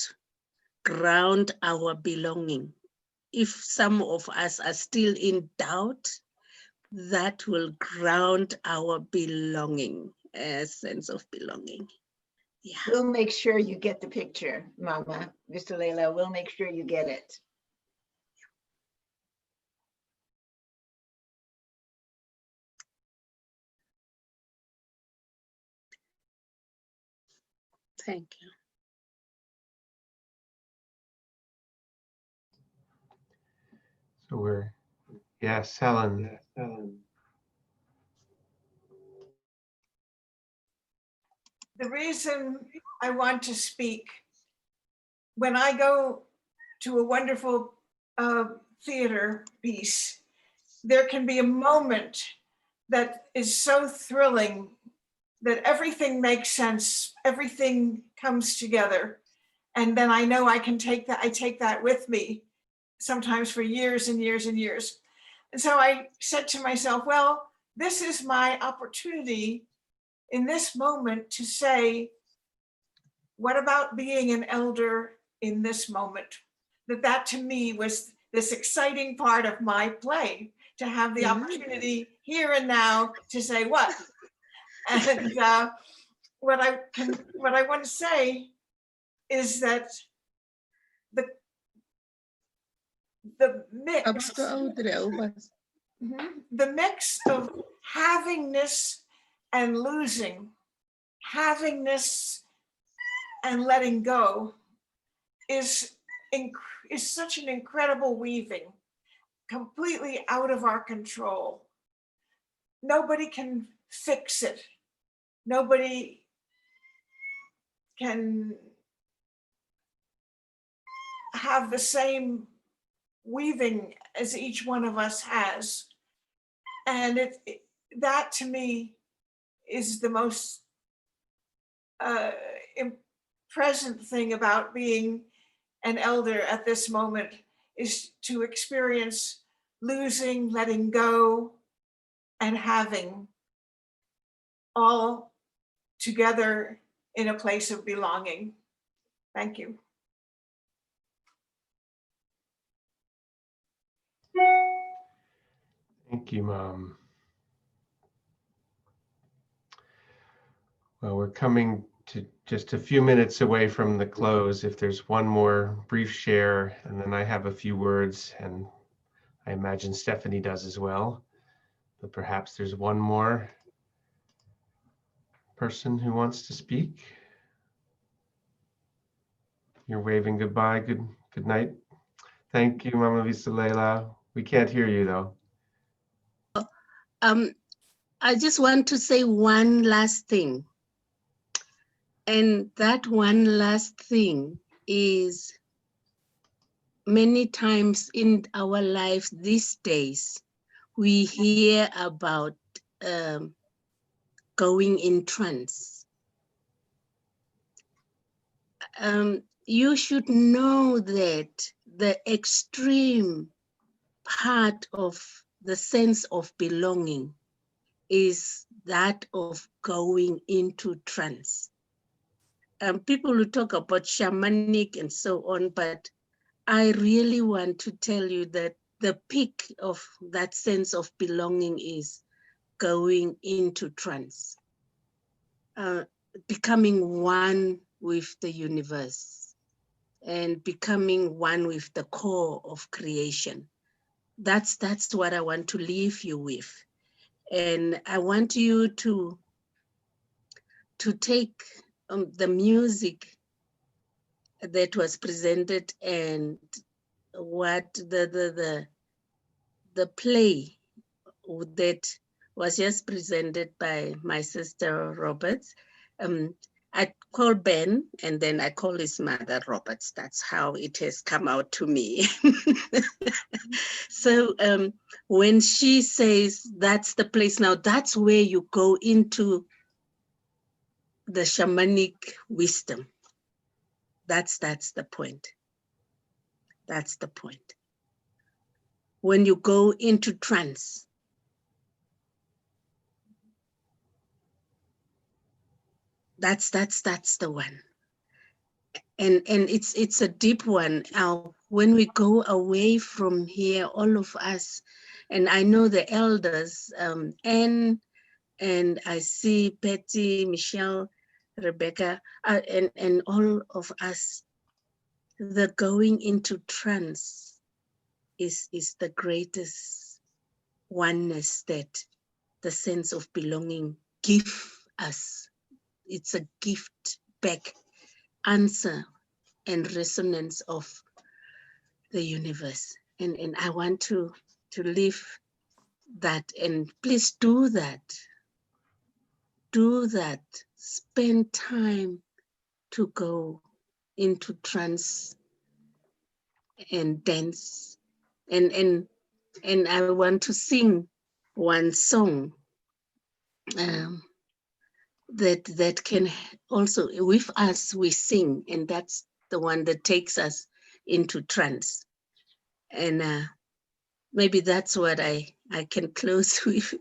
ground our belonging. if some of us are still in doubt, that will ground our belonging, a sense of belonging. Yeah. We'll make sure you get the picture, Mama Visolela. We'll make sure you get it. Thank you. So we're, yes, Helen. The reason I want to speak, when I go to a wonderful theater piece, there can be a moment that is so thrilling that everything makes sense, everything comes together. And then I know I can take that, I take that with me, sometimes for years and years and years. And so I said to myself, well, this is my opportunity in this moment to say, what about being an elder in this moment? That to me was this exciting part of my play, to have the opportunity here and now to say what? And what I want to say is that the mix, the mix of havingness and losing, havingness and letting go is such an incredible weaving, completely out of our control. Nobody can fix it. Nobody can have the same weaving as each one of us has. And that to me is the most present thing about being an elder at this moment, is to experience losing, letting go, and having all together in a place of belonging. Thank you. Thank you, Mom. Well, we're coming to just a few minutes away from the close. If there's one more brief share, and then I have a few words, and I imagine Stephanie does as well. But perhaps there's one more person who wants to speak. You're waving goodbye. Good night. Thank you, Mama Visolela. We can't hear you though. I just want to say one last thing. And that one last thing is, many times in our lives these days, we hear about going in trance. You should know that the extreme part of the sense of belonging is that of going into trance. People will talk about shamanic and so on, but I really want to tell you that the peak of that sense of belonging is going into trance, becoming one with the universe and becoming one with the core of creation. That's what I want to leave you with. And I want you to take the music that was presented and what the play that was just presented by my sister Roberts. I call Ben and then I call his mother Roberts. That's how it has come out to me. So when she says that's the place now, that's where you go into the shamanic wisdom. That's the point. That's the point. When you go into trance, that's the one. and it's a deep one. When we go away from here, all of us, and I know the elders, Anne, and I see Patty, Michelle, Rebecca, and all of us, the going into trance is the greatest oneness that the sense of belonging give us. It's a gift back, answer and resonance of the universe. And I want to live that, and please do that. Do that. Spend time to go into trance and dance. And I want to sing one song that can also, with us, we sing, and that's the one that takes us into trance. And maybe that's what I can close with.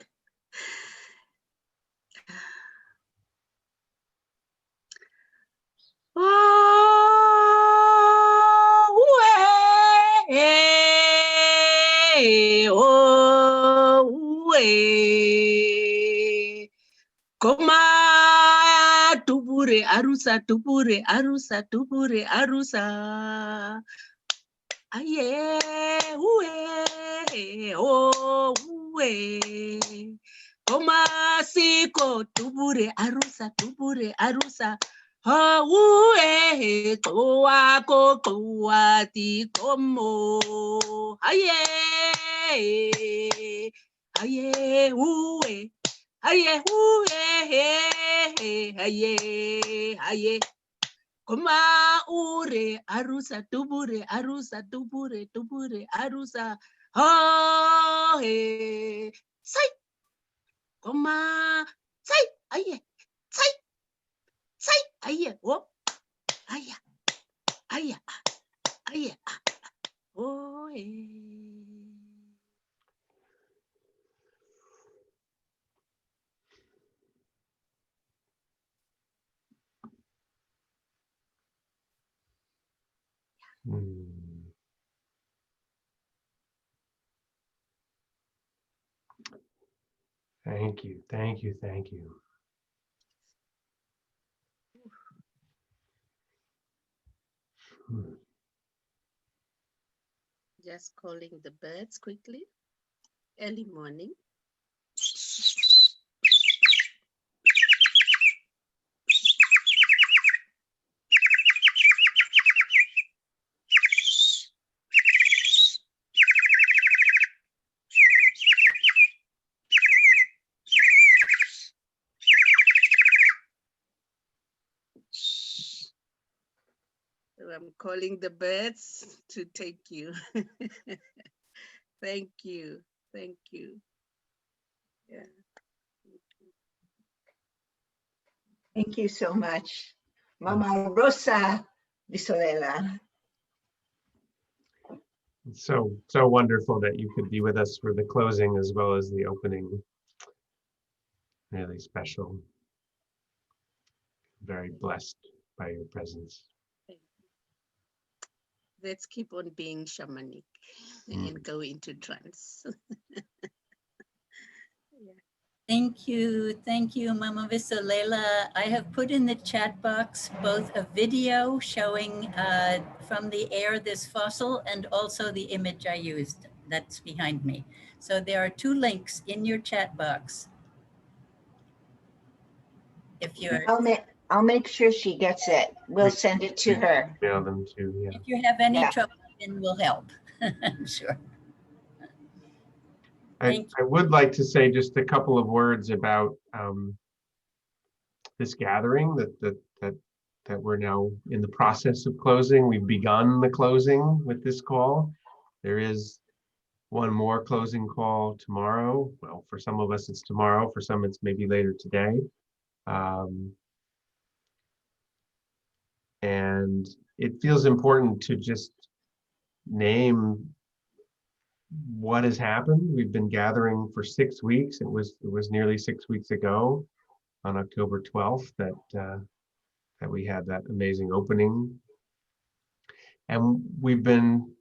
Koma tupure arusa, tupure arusa, tupure arusa. Aye, uwe, oh, uwe. Koma siko tupure arusa, tupure arusa. Ha uwe, koa ti komo. Aye, aye, uwe. Aye, aye, aye. Koma ure arusa tubure arusa tubure tubure arusa. Oh, hey, say. Koma, say, aye, say, aye, oh, aye, aye, aye, oh, hey. Thank you, thank you, thank you. Just calling the birds quickly, early morning. I'm calling the birds to take you. Thank you. Thank you. Yeah. Thank you so much, Mama Rosa Visolela. It's so wonderful that you could be with us for the closing as well as the opening. Really special. Very blessed by your presence. Let's keep on being shamanic and go into trance. Thank you, Mama Visolela. I have put in the chat box both a video showing from the air this fossil and also the image I used that's behind me. So there are 2 links in your chat box. If you're, I'll make sure she gets it. We'll send it to her. Mail them to, yeah. if you have any Yeah. trouble, then we'll help. I'm sure. I would like to say just a couple of words about this gathering that we're now in the process of closing. We've begun the closing with this call. There is one more closing call tomorrow. Well, for some of us it's tomorrow, for some it's maybe later today. And it feels important to just name what has happened. We've been gathering for 6 weeks. It was nearly 6 weeks ago on October 12th that we had that amazing opening And we've been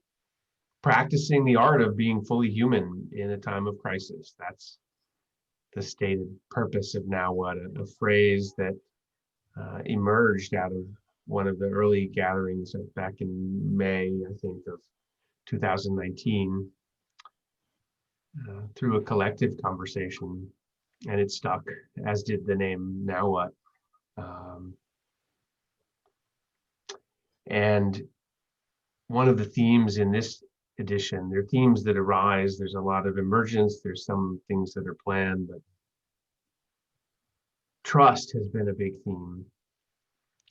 practicing the art of being fully human in a time of crisis. That's the stated purpose of Now What, a phrase that emerged out of one of the early gatherings back in May, I think, of 2019, through a collective conversation, and it stuck, as did the name Now What. And one of the themes in this edition, there are themes that arise, there's a lot of emergence, there's some things that are planned, but trust has been a big theme,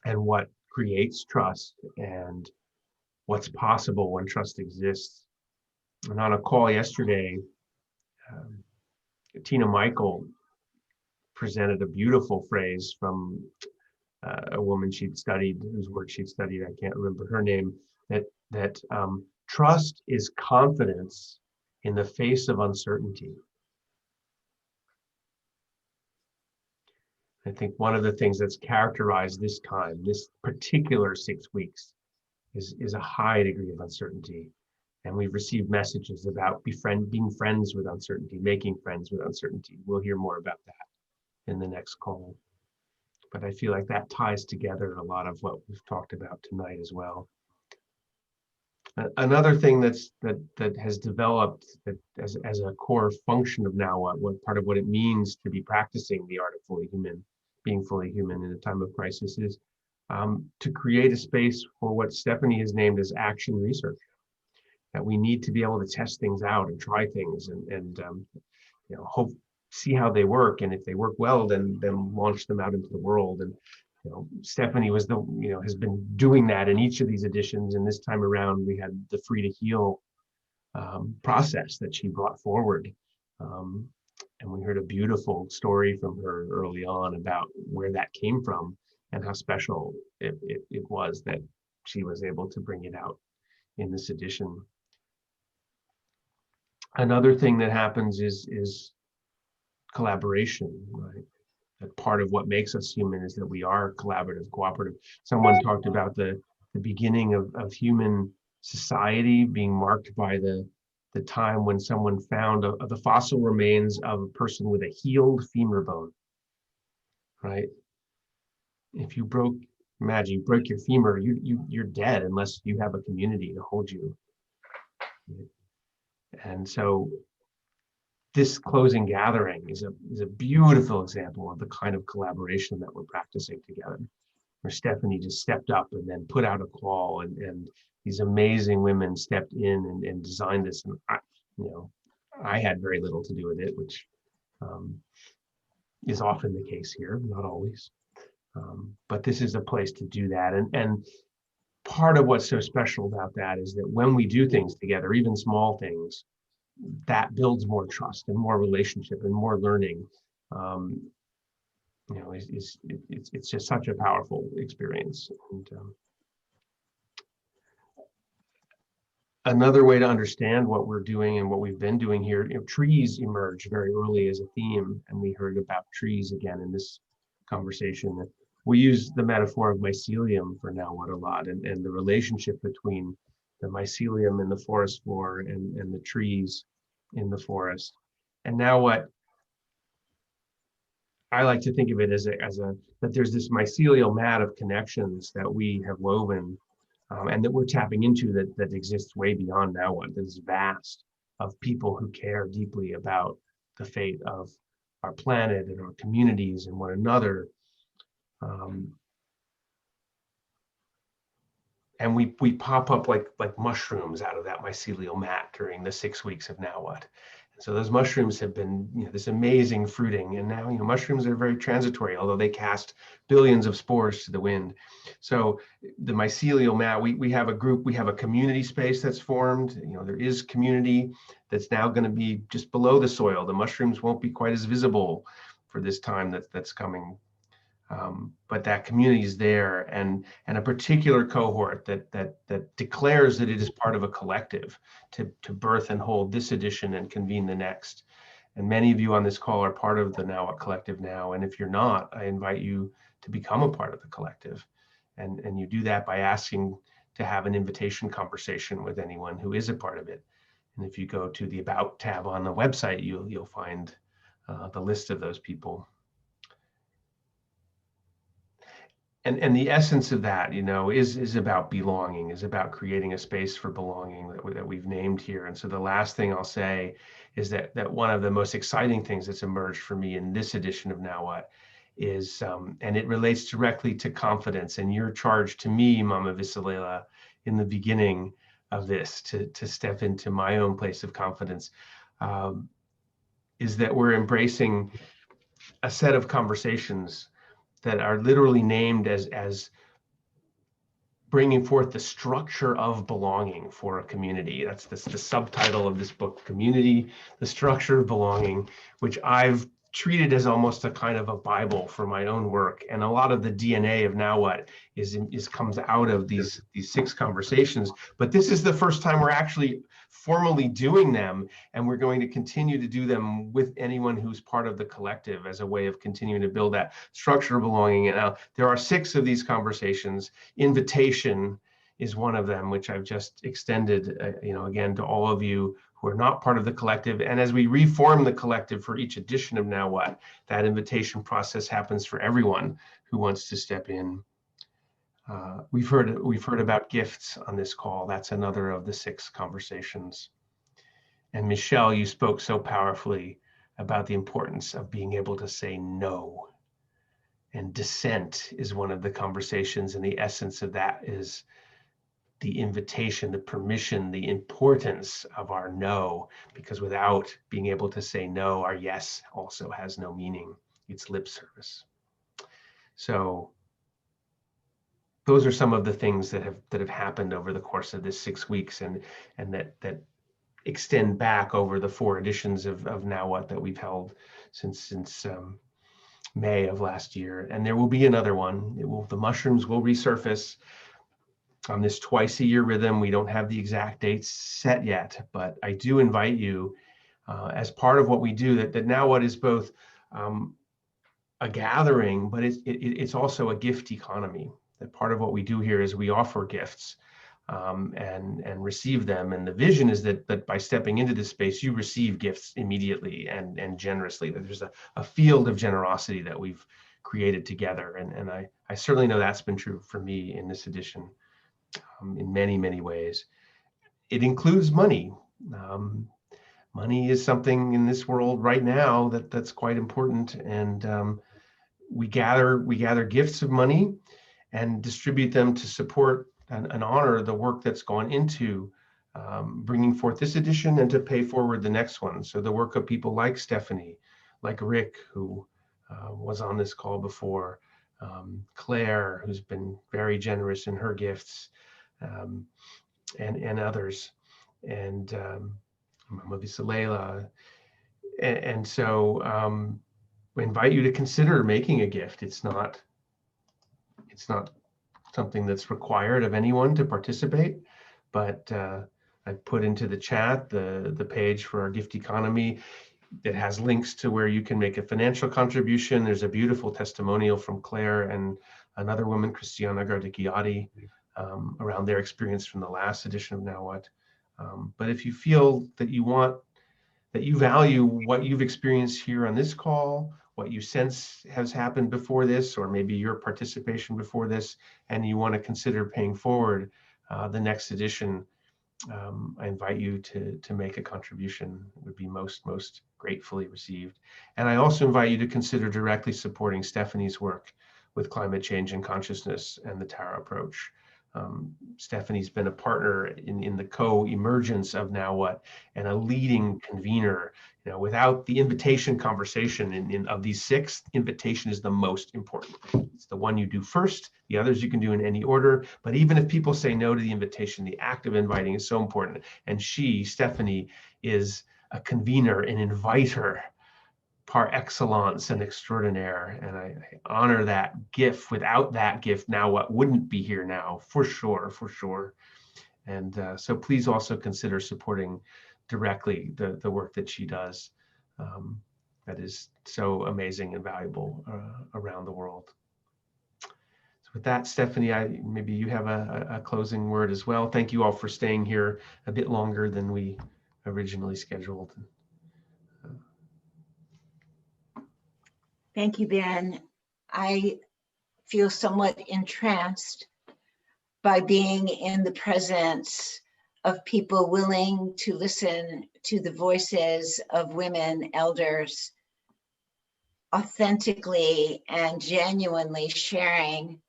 and what creates trust and what's possible when trust exists. And on a call yesterday, Tina Michael presented a beautiful phrase from a woman she'd studied, whose work she'd studied, I can't remember her name, that trust is confidence in the face of uncertainty. I think one of the things that's characterized this time, this particular 6 weeks, is a high degree of uncertainty. And we've received messages about being friends with uncertainty, making friends with uncertainty. We'll hear more about that in the next call. But I feel like that ties together a lot of what we've talked about tonight as well. Another thing that has developed that as a core function of Now What part of what it means to be practicing the art of fully human, being fully human in a time of crisis, is to create a space for what Stephanie has named as action research. That we need to be able to test things out and try things and see how they work, and if they work well, then launch them out into the world. And Stephanie was has been doing that in each of these editions, and this time around we had the Free to Heal process that she brought forward, and we heard a beautiful story from her early on about where that came from and how special it was that she was able to bring it out in this edition. Another thing that happens is collaboration, right? That part of what makes us human is that we are collaborative, cooperative. Someone talked about the beginning of human society being marked by the time when someone found the fossil remains of a person with a healed femur bone, right? If you broke your femur, you're dead unless you have a community to hold you. And so this closing gathering is a beautiful example of the kind of collaboration that we're practicing together, where Stephanie just stepped up and then put out a call, and these amazing women stepped in and designed this. And I had very little to do with it, which is often the case here, not always. But this is a place to do that. And part of what's so special about that is that when we do things together, even small things, that builds more trust and more relationship and more learning. It's just such a powerful experience. And another way to understand what we're doing and what we've been doing here, trees emerge very early as a theme, and we heard about trees again in this conversation. We use the metaphor of mycelium for Now What a lot, and the relationship between the mycelium in the forest floor and the trees in the forest. And Now What, I like to think of it as that there's this mycelial mat of connections that we have woven and that we're tapping into that exists way beyond Now What. This vast of people who care deeply about the fate of our planet and our communities and one another. And we pop up like mushrooms out of that mycelial mat during the 6 weeks of Now What. And so those mushrooms have been this amazing fruiting, and now mushrooms are very transitory, although they cast billions of spores to the wind. So the mycelial mat, we have a group, we have a community space that's formed. There is community that's now going to be just below the soil. The mushrooms won't be quite as visible for this time that's coming. But that community is there, and a particular cohort that declares that it is part of a collective to birth and hold this edition and convene the next. And many of you on this call are part of the Now What collective now. And if you're not, I invite you to become a part of the collective. And you do that by asking to have an invitation conversation with anyone who is a part of it. And if you go to the About tab on the website, you'll find the list of those people. And the essence of that, is about belonging, is about creating a space for belonging that we've named here. And so the last thing I'll say is that one of the most exciting things that's emerged for me in this edition of Now What is, and it relates directly to confidence and your charge to me, Mama Visolela, in the beginning of this, to step into my own place of confidence, is that we're embracing a set of conversations that are literally named as bringing forth the structure of belonging for a community. That's the subtitle of this book, Community, the Structure of Belonging, which I've treated as almost a kind of a Bible for my own work. And a lot of the DNA of Now What is comes out of these 6 conversations. But this is the first time we're actually formally doing them, and we're going to continue to do them with anyone who's part of the collective as a way of continuing to build that structure of belonging. And now there are 6 of these conversations. Invitation is one of them, which I've just extended, again, to all of you who are not part of the collective. And as we reform the collective for each edition of Now What, that invitation process happens for everyone who wants to step in. We've heard about gifts on this call. That's another of the 6 conversations. And Michelle, you spoke so powerfully about the importance of being able to say no. And dissent is one of the conversations, and the essence of that is the invitation, the permission, the importance of our no, because without being able to say no, our yes also has no meaning. It's lip service. So those are some of the things that have happened over the course of this 6 weeks, and that extend back over the 4 editions of Now What that we've held since May of last year. And there will be another one. The mushrooms will resurface on this twice-a-year rhythm. We don't have the exact dates set yet, but I do invite you as part of what we do, that Now What is both a gathering, but it's also a gift economy. That part of what we do here is we offer gifts and receive them. And the vision is that by stepping into this space, you receive gifts immediately and generously. That there's a field of generosity that we've created together. And I certainly know that's been true for me in this edition. In many, many ways. It includes money. Money is something in this world right now that's quite important, and we gather gifts of money and distribute them to support and honor the work that's gone into bringing forth this edition and to pay forward the next one. So the work of people like Stephanie, like Rick, who was on this call before, Claire, who's been very generous in her gifts, and others, and Mama Visolela. And so we invite you to consider making a gift. It's not something that's required of anyone to participate, but I put into the chat the page for our gift economy that has links to where you can make a financial contribution. There's a beautiful testimonial from Claire and another woman, Christiana Gardicchiati, around their experience from the last edition of Now What. But if you feel that you value what you've experienced here on this call, what you sense has happened before this, or maybe your participation before this, and you want to consider paying forward the next edition, I invite you to make a contribution. It would be most gratefully received. And I also invite you to consider directly supporting Stephanie's work with climate change and consciousness and the Tara approach. Stephanie's been a partner in the co-emergence of Now What and a leading convener. Without the invitation conversation of these 6, invitation is the most important. It's the one you do first. The others you can do in any order. But even if people say no to the invitation, the act of inviting is so important. And Stephanie, is a convener, an inviter par excellence and extraordinaire. And I honor that gift. Without that gift, Now What wouldn't be here now, for sure. And so please also consider supporting directly the work that she does. That is so amazing and valuable around the world. So with that, Stephanie, maybe you have a closing word as well. Thank you all for staying here a bit longer than we originally scheduled. Thank you, Ben. I feel somewhat entranced by being in the presence of people willing to listen to the voices of women elders, authentically and genuinely sharing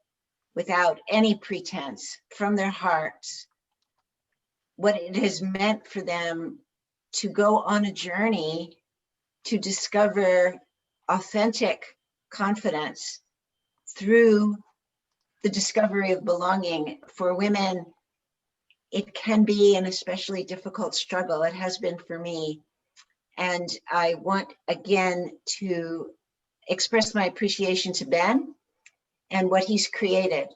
without any pretense from their hearts what it has meant for them to go on a journey to discover authentic confidence through the discovery of belonging. For women, it can be an especially difficult struggle. It has been for me. And I want again to express my appreciation to Ben and what he's created,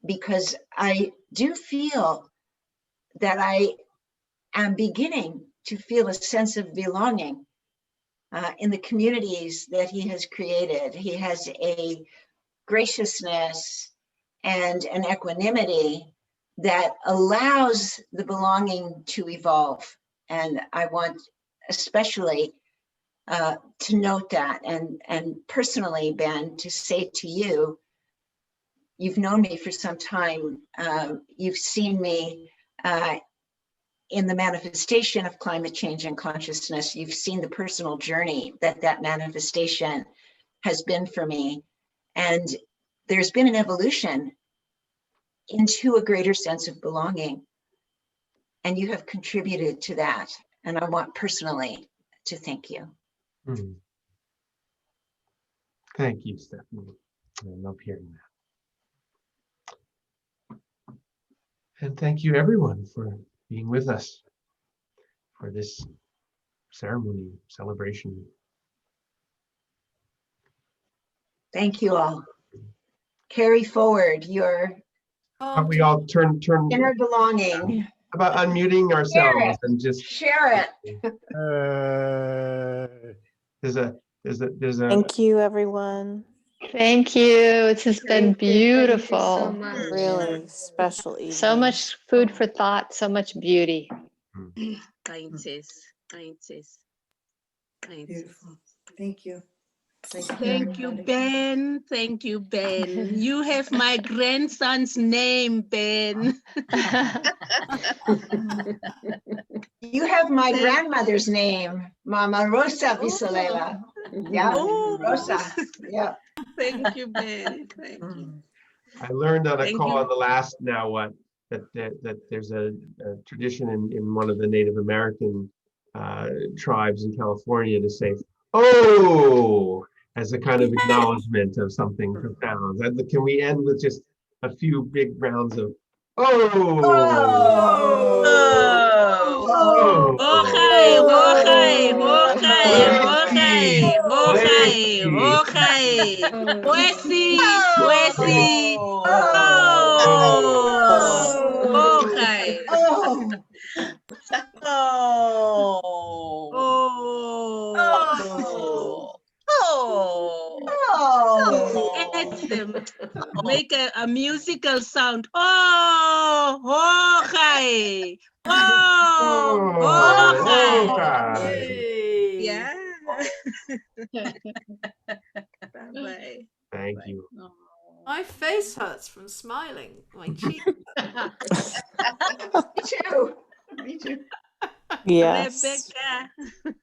because I do feel that I am beginning to feel a sense of belonging in the communities that he has created. He has a graciousness and an equanimity that allows the belonging to evolve. And I want especially to note that, and personally, Ben, to say to you, you've known me for some time. You've seen me in the manifestation of climate change and consciousness. You've seen the personal journey that manifestation has been for me. And there's been an evolution into a greater sense of belonging. And you have contributed to that. And I want personally to thank you. Thank you, Stephanie. I love hearing that. And thank you everyone for being with us for this ceremony, celebration. Thank you all. Carry forward your How we all turn inner belonging. about unmuting ourselves and just Share it. there's a Thank you, everyone. Thank you. This has been beautiful. Thank you so much. Really special evening. So much food for thought, so much beauty. Beautiful. Thank you. Thank you, Ben. Thank you, Ben. You have my grandson's name, Ben. You have my grandmother's name, Mama Rosa Visolela. Yeah, Oh. Rosa. Yeah. Thank you, Ben. Thank you. I learned on a Thank call you. on the last Now What that there's a tradition in one of the Native American tribes in California to say "oh" as a kind of acknowledgement of something profound. Can we end with just a few big rounds of "oh"? Make a musical sound. Oh, hi. Okay. Yeah. Bye-bye. Thank you. My face hurts from smiling. My cheek. Me too. Me too. Yes. Rebecca.